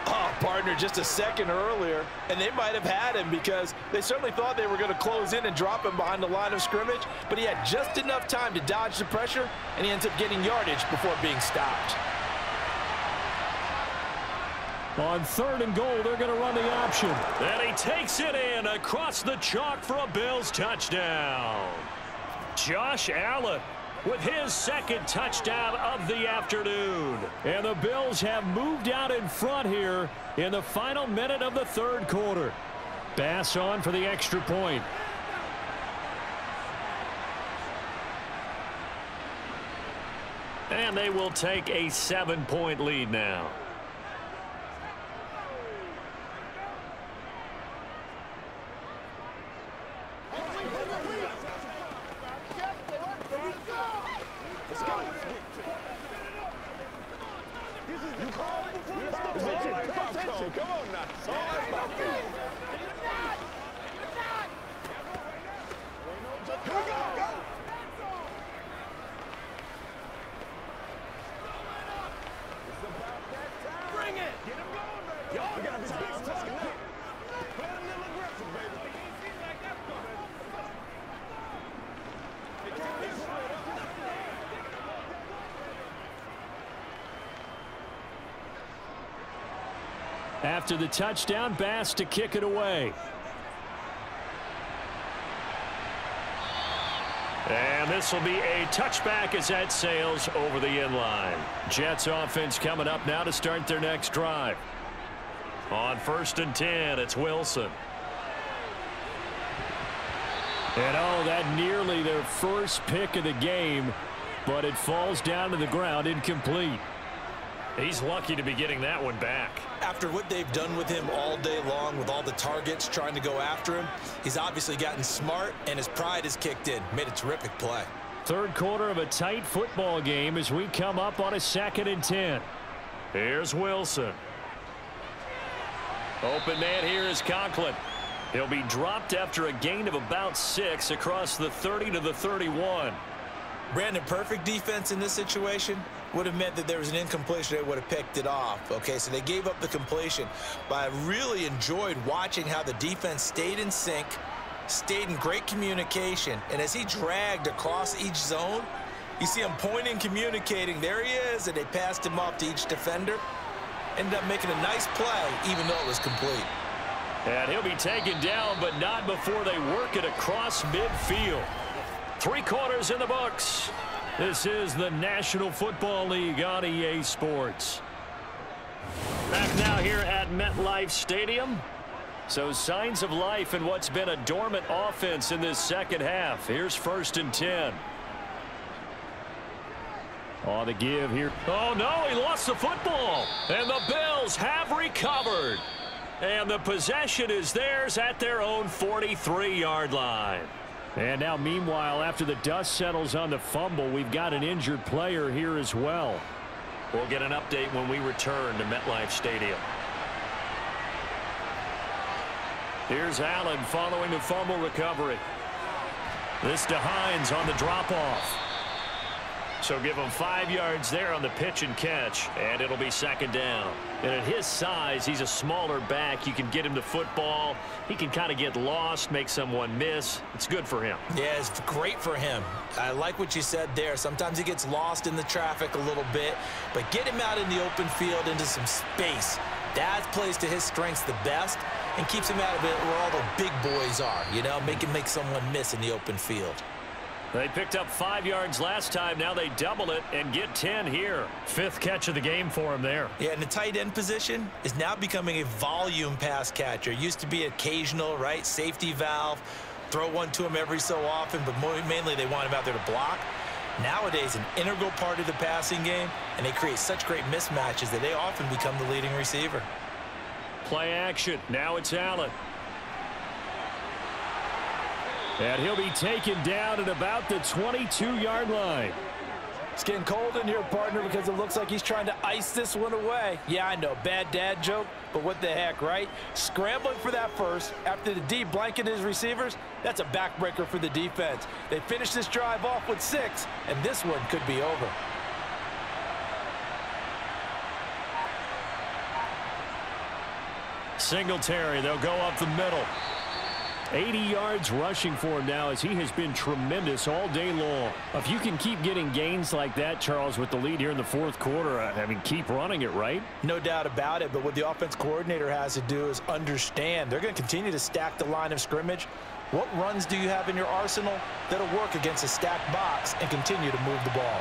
Oh, partner, just a second earlier, and they might have had him because they certainly thought they were going to close in and drop him behind the line of scrimmage, but he had just enough time to dodge the pressure, and he ends up getting yardage before being stopped. On 3rd and goal, they're going to run the option. And he takes it in across the chalk for a Bills touchdown. Josh Allen with his 2nd touchdown of the afternoon. And the Bills have moved out in front here in the final minute of the 3rd quarter. Bass on for the extra point. And they will take a 7-point lead now. Come on now. Bring it. Get him going, baby. Y'all got this big time. Play a little aggressive, baby. It seems like that's going. After the touchdown, Bass to kick it away. And this will be a touchback as that sails over the end line. Jets offense coming up now to start their next drive. On 1st and 10, it's Wilson. And oh, that nearly their first pick of the game, but it falls down to the ground incomplete. He's lucky to be getting that one back. After what they've done with him all day long with all the targets trying to go after him, he's obviously gotten smart and his pride has kicked in. Made a terrific play. Third quarter of a tight football game as we come up on a 2nd and 10. Here's Wilson. Open man here is Conklin. He'll be dropped after a gain of about 6 across the 30 to the 31. Brandon, perfect defense in this situation would have meant that there was an incompletion. They would have picked it off. Okay, so they gave up the completion. But I really enjoyed watching how the defense stayed in sync, stayed in great communication. And as he dragged across each zone, you see him pointing, communicating. There he is, and they passed him off to each defender. Ended up making a nice play, even though it was complete. And he'll be taken down, but not before they work it across midfield. 3 quarters in the books. This is the National Football League on EA Sports. Back now here at MetLife Stadium. So signs of life in what's been a dormant offense in this second half. Here's 1st and 10. On the give here. Oh, no, he lost the football. And the Bills have recovered. And the possession is theirs at their own 43-yard line. And now, meanwhile, after the dust settles on the fumble, we've got an injured player here as well. We'll get an update when we return to MetLife Stadium. Here's Allen following the fumble recovery. This to Hines on the drop-off. So give him 5 yards there on the pitch and catch, and it'll be 2nd down. And at his size, he's a smaller back. You can get him the football. He can kind of get lost, make someone miss. It's good for him. Yeah, it's great for him. I like what you said there. Sometimes he gets lost in the traffic a little bit, but get him out in the open field into some space. That plays to his strengths the best and keeps him out of it where all the big boys are, you know, make someone miss in the open field. They picked up 5 yards last time. Now they double it and get 10 here. 5th catch of the game for him there. Yeah, and the tight end position is now becoming a volume pass catcher. Used to be occasional, right? Safety valve. Throw one to him every so often, but mainly they want him out there to block. Nowadays, an integral part of the passing game, and they create such great mismatches that they often become the leading receiver. Play action. Now it's Allen. And he'll be taken down at about the 22-yard line. It's getting cold in here, partner, because it looks like he's trying to ice this one away. Yeah, I know, bad dad joke, but what the heck, right? Scrambling for that first after the D blanket his receivers, that's a backbreaker for the defense. They finish this drive off with 6, and this one could be over. Singletary, they'll go up the middle. 80 yards rushing for him now as he has been tremendous all day long. If you can keep getting gains like that, Charles, with the lead here in the 4th quarter, I mean, keep running it, right? No doubt about it, but what the offense coordinator has to do is understand they're going to continue to stack the line of scrimmage. What runs do you have in your arsenal that'll work against a stacked box and continue to move the ball?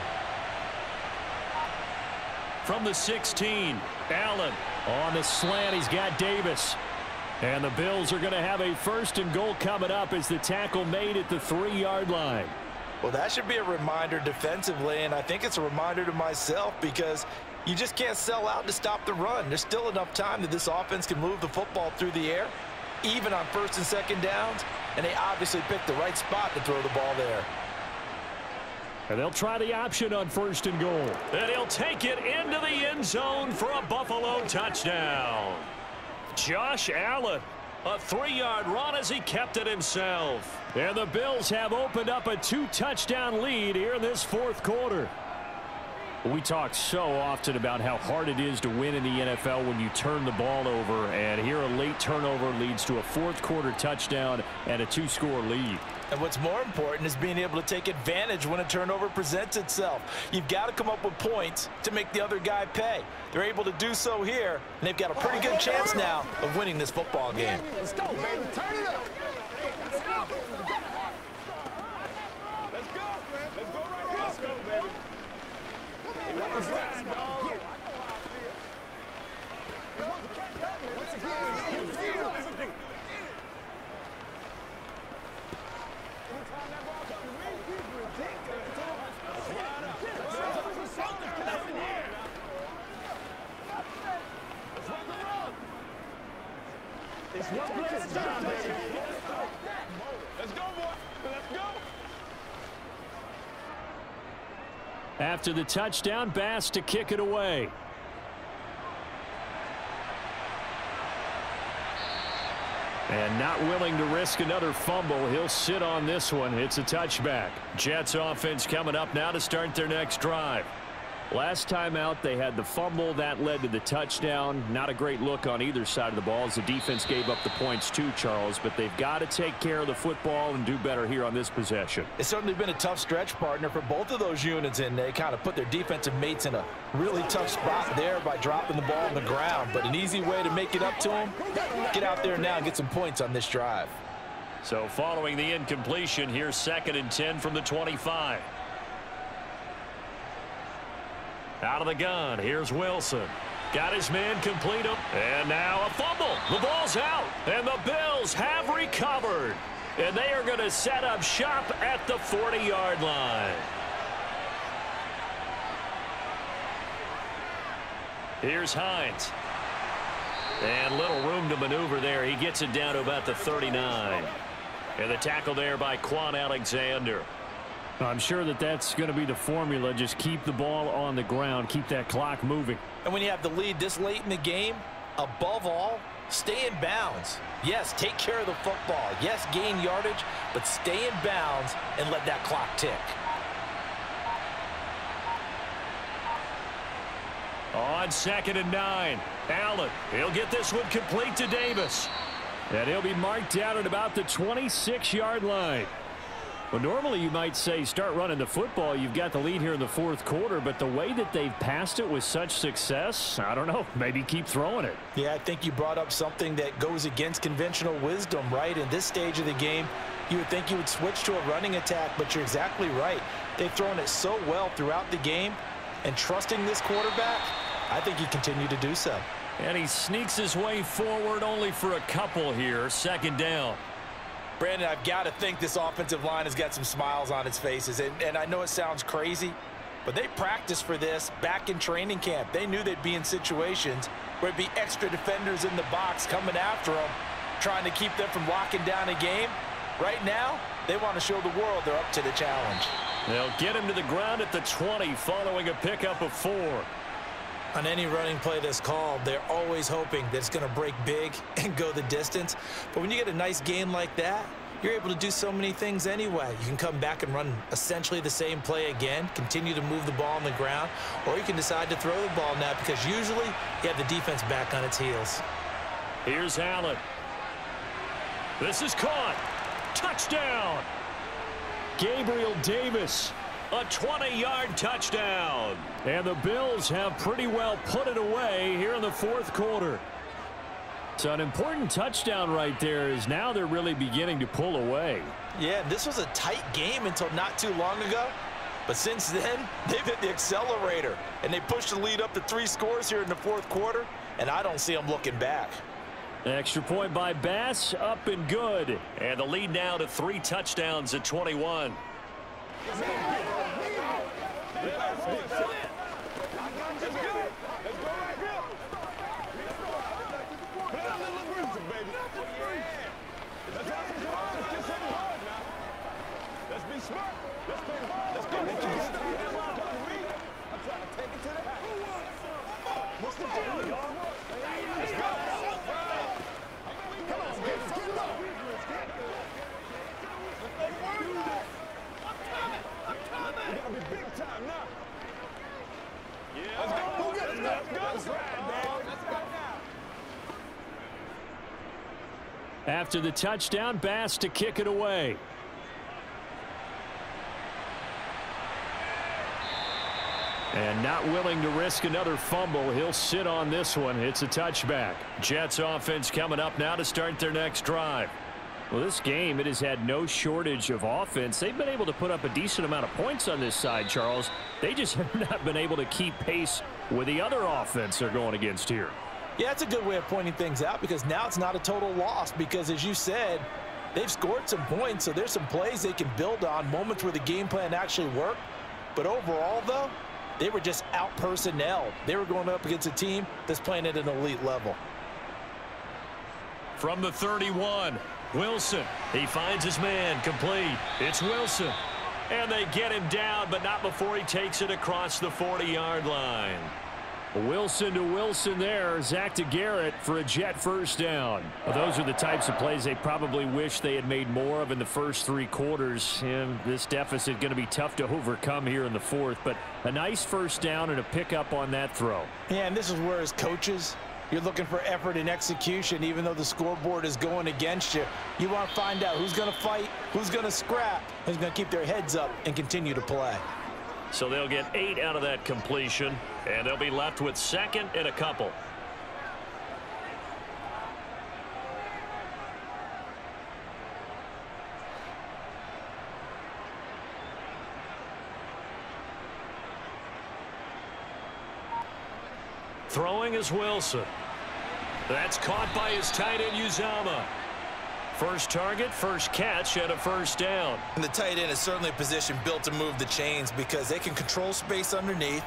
From the 16, Allen on the slant. He's got Davis. And the Bills are going to have a 1st and goal coming up as the tackle made at the 3-yard line. Well, that should be a reminder defensively, and I think it's a reminder to myself because you just can't sell out to stop the run. There's still enough time that this offense can move the football through the air, even on 1st and 2nd downs, and they obviously picked the right spot to throw the ball there. And they'll try the option on 1st and goal. And he'll take it into the end zone for a Buffalo touchdown. Josh Allen, a 3-yard run as he kept it himself. And the Bills have opened up a 2-touchdown lead here in this 4th quarter. We talk so often about how hard it is to win in the NFL when you turn the ball over, and here a late turnover leads to a fourth-quarter touchdown and a 2-score lead. And what's more important is being able to take advantage when a turnover presents itself. You've got to come up with points to make the other guy pay. They're able to do so here, and they've got a pretty good chance now of winning this football game. Let's go, baby. Turn it up. Let's go. Let's go, man. Let's go right here. Let's go, baby. Let's ride, dog. It's one play at a time, baby. Let's go, boy. Let's go. After the touchdown, Bass to kick it away. And not willing to risk another fumble. He'll sit on this one. It's a touchback. Jets offense coming up now to start their next drive. Last time out, they had the fumble. That led to the touchdown. Not a great look on either side of the ball as the defense gave up the points too, Charles. But they've got to take care of the football and do better here on this possession. It's certainly been a tough stretch, partner, for both of those units, and they kind of put their defensive mates in a really tough spot there by dropping the ball on the ground. But an easy way to make it up to them, get out there now and get some points on this drive. So following the incompletion, here's 2nd and 10 from the 25. Out of the gun, here's Wilson. Got his man complete. And now a fumble. The ball's out. And the Bills have recovered. And they are going to set up shop at the 40-yard line. Here's Hines. And little room to maneuver there. He gets it down to about the 39. And the tackle there by Quan Alexander. I'm sure that that's going to be the formula. Just keep the ball on the ground. Keep that clock moving. And when you have the lead this late in the game, above all, stay in bounds. Yes, take care of the football. Yes, gain yardage, but stay in bounds and let that clock tick. On 2nd and 9, Allen. He'll get this one complete to Davis. And he'll be marked down at about the 26-yard line. Well, normally you might say start running the football. You've got the lead here in the fourth quarter, but the way that they've passed it with such success, I don't know, maybe keep throwing it. Yeah, I think you brought up something that goes against conventional wisdom, right? In this stage of the game, you would think you would switch to a running attack, but you're exactly right. They've thrown it so well throughout the game, and trusting this quarterback, I think you continue to do so. And he sneaks his way forward only for a couple here. 2nd down. Brandon, I've got to think this offensive line has got some smiles on its faces. And I know it sounds crazy, but they practiced for this back in training camp. They knew they'd be in situations where it'd be extra defenders in the box coming after them, trying to keep them from locking down a game. Right now, they want to show the world they're up to the challenge. They'll get him to the ground at the 20 following a pickup of 4. On any running play that's called, they're always hoping that it's going to break big and go the distance. But when you get a nice gain like that, you're able to do so many things anyway. You can come back and run essentially the same play again, continue to move the ball on the ground, or you can decide to throw the ball now because usually you have the defense back on its heels. Here's Allen. This is caught. Touchdown. Gabriel Davis. A 20-yard touchdown. And the Bills have pretty well put it away here in the fourth quarter. So an important touchdown right there is now they're really beginning to pull away. Yeah, this was a tight game until not too long ago. But since then, they've hit the accelerator. And they pushed the lead up to 3 scores here in the fourth quarter. And I don't see them looking back. Extra point by Bass, up and good. And the lead now to 3 touchdowns at 21. Let's go. After the touchdown, Bass to kick it away. And not willing to risk another fumble. He'll sit on this one. It's a touchback. Jets offense coming up now to start their next drive. Well, this game, it has had no shortage of offense. They've been able to put up a decent amount of points on this side, Charles. They just have not been able to keep pace with the other offense they're going against here. Yeah, that's a good way of pointing things out, because now it's not a total loss, because as you said, they've scored some points, so there's some plays they can build on, moments where the game plan actually worked. But overall, though, they were just out-personnelled. They were going up against a team that's playing at an elite level. From the 31, Wilson. He finds his man, complete. It's Wilson. And they get him down, but not before he takes it across the 40-yard line. Wilson to Wilson there. Zach to Garrett for a Jet first down. Well, those are the types of plays they probably wish they had made more of in the first 3 quarters. And this deficit going to be tough to overcome here in the 4th. But a nice first down and a pickup on that throw. Yeah, and this is where as coaches, you're looking for effort and execution. Even though the scoreboard is going against you, you want to find out who's going to fight, who's going to scrap, who's going to keep their heads up and continue to play. So they'll get 8 out of that completion, and they'll be left with 2nd and a couple. Throwing is Wilson. That's caught by his tight end, Uzama. First target, first catch, and a first down. And the tight end is certainly a position built to move the chains, because they can control space underneath.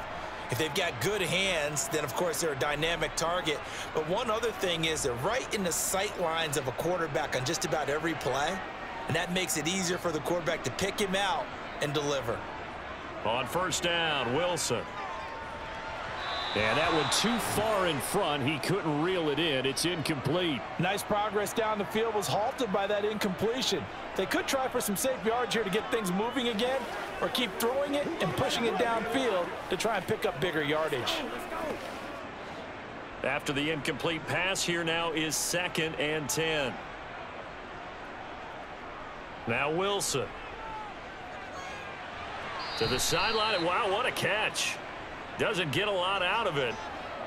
If they've got good hands, then of course they're a dynamic target. But one other thing is they're right in the sight lines of a quarterback on just about every play. And that makes it easier for the quarterback to pick him out and deliver. On first down, Wilson. And that one too far in front. He couldn't reel it in. It's incomplete. Nice progress down the field, was halted by that incompletion. They could try for some safe yards here to get things moving again, or keep throwing it and pushing it downfield to try and pick up bigger yardage. After the incomplete pass, here now is 2nd and 10. Now Wilson. To the sideline. Wow, what a catch. Doesn't get a lot out of it,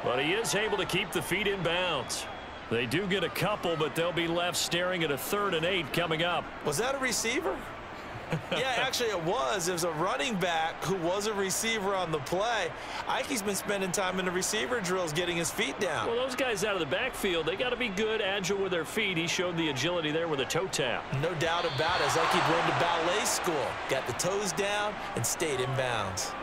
but he is able to keep the feet in bounds. They do get a couple, but they'll be left staring at a 3rd and 8 coming up. Was that a receiver? Yeah, actually it was. It was a running back who was a receiver on the play. Ike's been spending time in the receiver drills getting his feet down. Well, those guys out of the backfield, they got to be good, agile with their feet. He showed the agility there with a toe tap. No doubt about it. As Ike went to ballet school, got the toes down and stayed in bounds.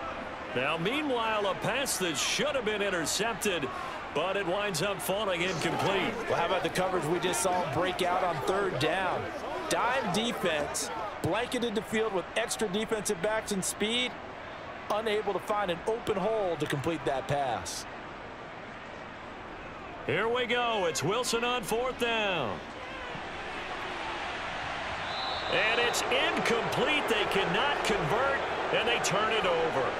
Now, meanwhile, a pass that should have been intercepted, but it winds up falling incomplete. Well, how about the coverage we just saw break out on 3rd down? Dime defense, blanketed the field with extra defensive backs and speed, unable to find an open hole to complete that pass. Here we go. It's Wilson on 4th down. And it's incomplete. They cannot convert, and they turn it over.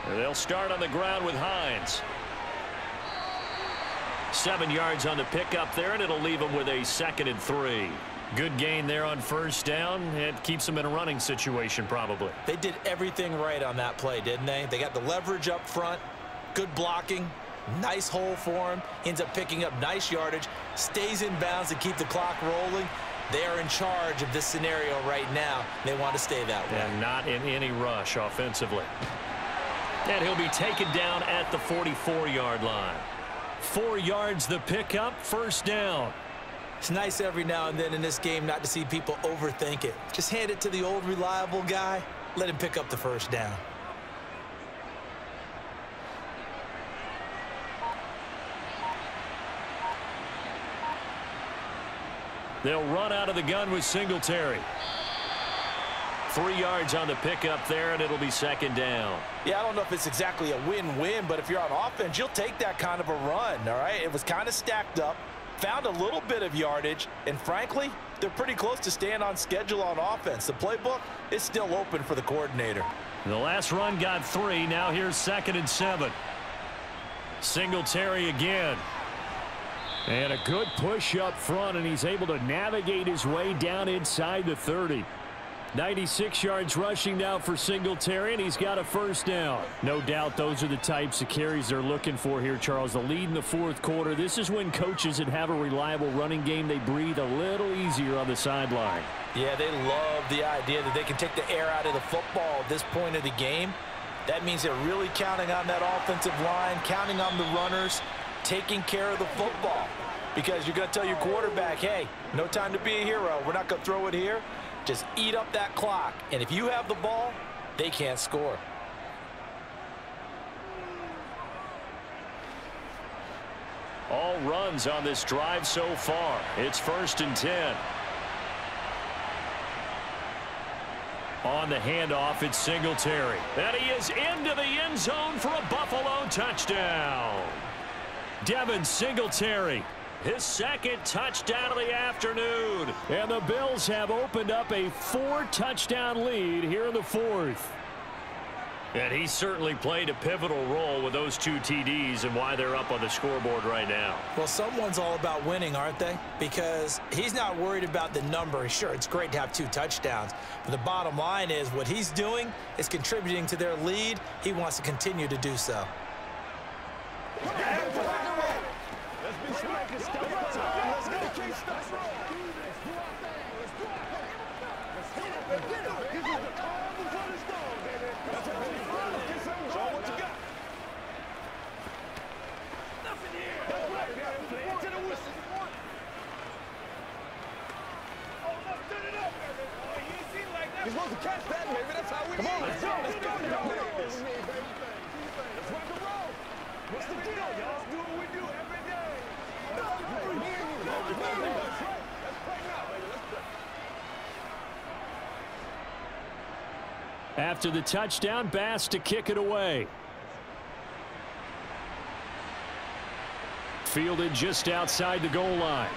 They'll start on the ground with Hines. 7 yards on the pickup there, and it'll leave them with a 2nd and 3. Good gain there on first down. It keeps them in a running situation probably. They did everything right on that play, didn't they? They got the leverage up front, good blocking, nice hole for him, ends up picking up nice yardage, stays in bounds to keep the clock rolling. They are in charge of this scenario right now. They want to stay that way. And not in any rush offensively. And he'll be taken down at the 44-yard line. 4 yards the pickup, first down. It's nice every now and then in this game not to see people overthink it. Just hand it to the old reliable guy, let him pick up the first down. They'll run out of the gun with Singletary. 3 yards on the pickup there, and it'll be 2nd down. Yeah, I don't know if it's exactly a win-win, but if you're on offense, you'll take that kind of a run, all right? It was kind of stacked up, found a little bit of yardage, and frankly, they're pretty close to staying on schedule on offense. The playbook is still open for the coordinator. The last run got 3. Now here's 2nd and 7. Singletary again. And a good push up front, and he's able to navigate his way down inside the 30. 96 yards rushing now for Singletary, and he's got a first down. No doubt those are the types of carries they're looking for here, Charles. The lead in the 4th quarter. This is when coaches that have a reliable running game, they breathe a little easier on the sideline. Yeah, they love the idea that they can take the air out of the football at this point of the game. That means they're really counting on that offensive line, counting on the runners, taking care of the football. Because you're going to tell your quarterback, hey, no time to be a hero. We're not going to throw it here. Just eat up that clock. And if you have the ball, they can't score. All runs on this drive so far. It's 1st and 10. On the handoff, it's Singletary. And he is into the end zone for a Buffalo touchdown. Devin Singletary, his 2nd touchdown of the afternoon. And the Bills have opened up a 4-touchdown lead here in the 4th. And he certainly played a pivotal role with those 2 TDs and why they're up on the scoreboard right now. Well, someone's all about winning, aren't they? Because he's not worried about the number. Sure, it's great to have 2 touchdowns. But the bottom line is what he's doing is contributing to their lead. He wants to continue to do so. You're supposed to catch that, baby. That's how we Come on, let's go. Let's go. Let's rock and roll. What's the deal, y'all? Let's do what we do every day. Let's play now, baby. Let's play. After the touchdown, Bass to kick it away. Fielded just outside the goal line.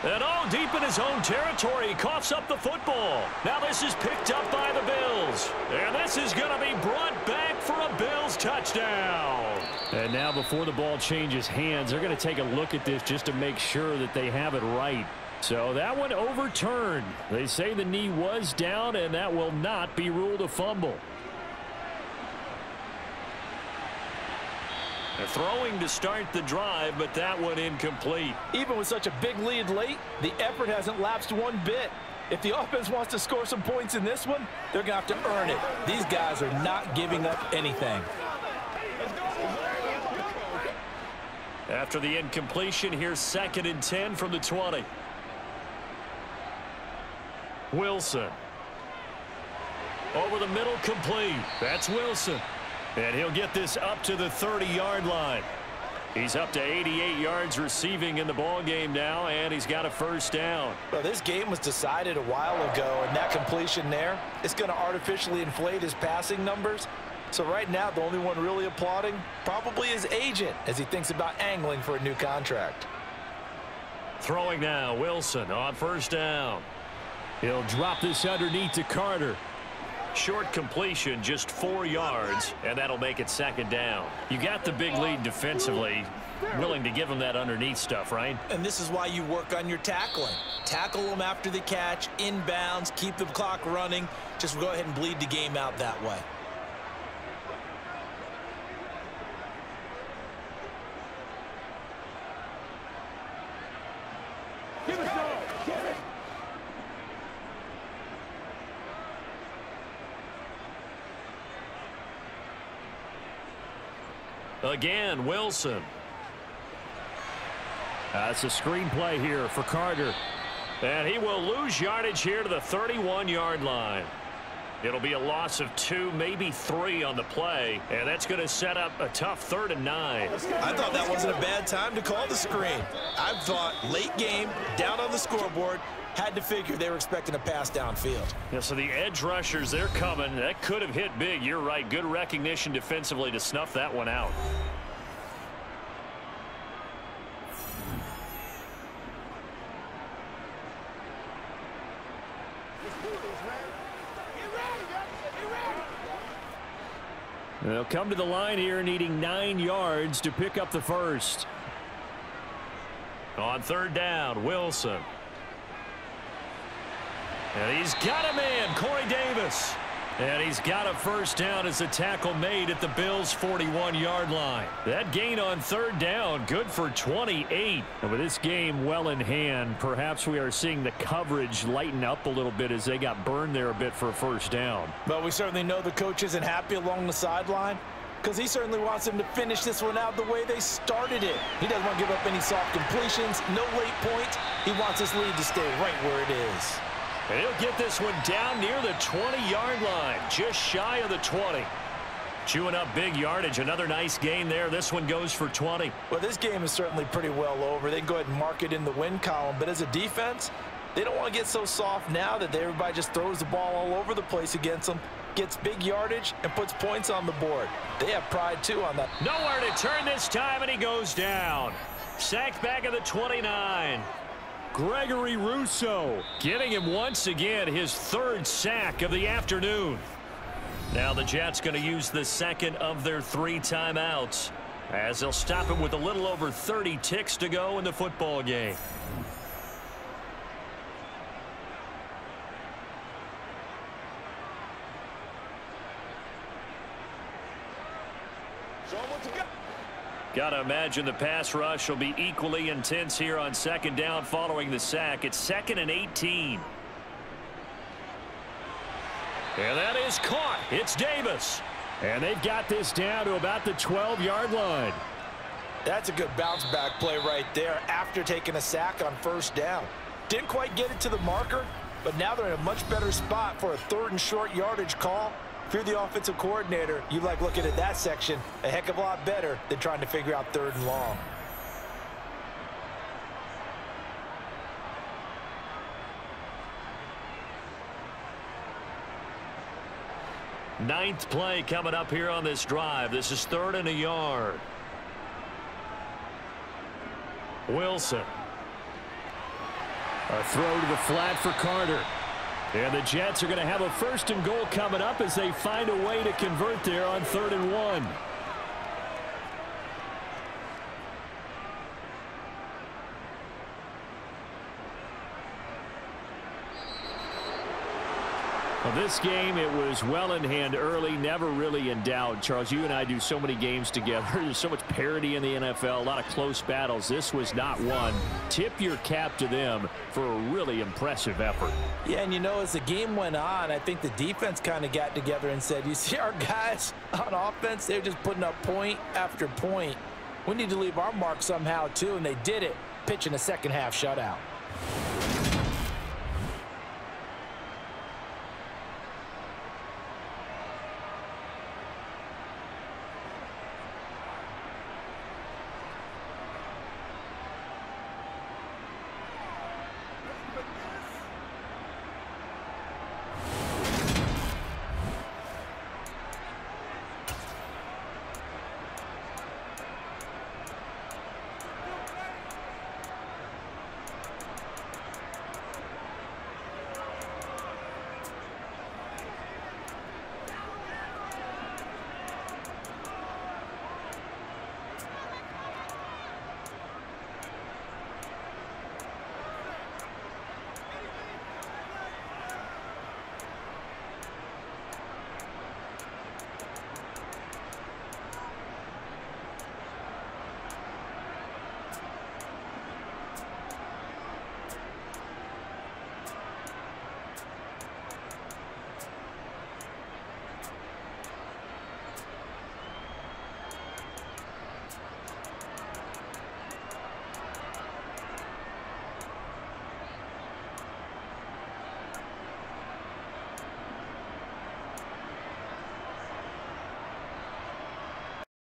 And deep in his own territory, he coughs up the football. Now this is picked up by the Bills. And this is going to be brought back for a Bills touchdown. And now before the ball changes hands, they're going to take a look at this just to make sure that they have it right. So that one overturned. They say the knee was down, and that will not be ruled a fumble. They're throwing to start the drive, but that one incomplete. Even with such a big lead late, the effort hasn't lapsed one bit. If the offense wants to score some points in this one, they're going to have to earn it. These guys are not giving up anything. After the incompletion, here's 2nd and 10 from the 20. Wilson. Over the middle, complete. That's Wilson. And he'll get this up to the 30-yard line. He's up to 88 yards receiving in the ball game now, and he's got a first down. Well, this game was decided a while ago, and that completion there is going to artificially inflate his passing numbers. So right now, the only one really applauding probably his agent as he thinks about angling for a new contract. Throwing now, Wilson on first down. He'll drop this underneath to Carter. Short completion, just 4 yards, and that'll make it 2nd down. You got the big lead defensively, willing to give them that underneath stuff, right? And this is why you work on your tackling. Tackle them after the catch, inbounds, keep the clock running. Just go ahead and bleed the game out that way. Give it to him. Get it. Again, Wilson. That's a screenplay here for Carter. And he will lose yardage here to the 31-yard line. It'll be a loss of 2, maybe 3 on the play, and that's going to set up a tough 3rd and 9. I thought that wasn't a bad time to call the screen. I thought late game, down on the scoreboard, had to figure they were expecting a pass downfield. Yeah, so the edge rushers, they're coming. That could have hit big. You're right. Good recognition defensively to snuff that one out. Let's do this, man. Get ready. They'll come to the line here needing 9 yards to pick up the first. On third down, Wilson. And he's got a man, Corey Davis. And he's got a first down as the tackle made at the Bills' 41-yard line. That gain on third down, good for 28. And with this game well in hand, perhaps we are seeing the coverage lighten up a little bit as they got burned there a bit for a first down. But we certainly know the coach isn't happy along the sideline because he certainly wants them to finish this one out the way they started it. He doesn't want to give up any soft completions, no late points. He wants his lead to stay right where it is. And he'll get this one down near the 20-yard line, just shy of the 20. Chewing up big yardage. Another nice gain there. This one goes for 20. Well, this game is certainly pretty well over. They can go ahead and mark it in the win column. But as a defense, they don't want to get so soft now that everybody just throws the ball all over the place against them, gets big yardage, and puts points on the board. They have pride, too, on that. Nowhere to turn this time, and he goes down. Sacked back at the 29. Gregory Rousseau getting him once again his third sack of the afternoon. Now the Jets going to use the second of their 3 timeouts as they'll stop him with a little over 30 ticks to go in the football game. Got to imagine the pass rush will be equally intense here on second down following the sack. It's 2nd and 18. And that is caught. It's Davis. And they've got this down to about the 12-yard line. That's a good bounce back play right there after taking a sack on first down. Didn't quite get it to the marker, but now they're in a much better spot for a 3rd and short yardage call. If you're the offensive coordinator, you like looking at that section a heck of a lot better than trying to figure out 3rd and long. Ninth play coming up here on this drive. This is 3rd and a yard. Wilson. A throw to the flat for Carter. And the Jets are going to have a 1st and goal coming up as they find a way to convert there on 3rd and 1. Well, this game, it was well in hand early, never really in doubt. Charles, you and I do so many games together. There's so much parity in the NFL, a lot of close battles. This was not one. Tip your cap to them for a really impressive effort. Yeah, and you know, as the game went on, I think the defense kind of got together and said, you see our guys on offense, they're just putting up point after point. We need to leave our mark somehow, too, and they did it, pitching a second-half shutout.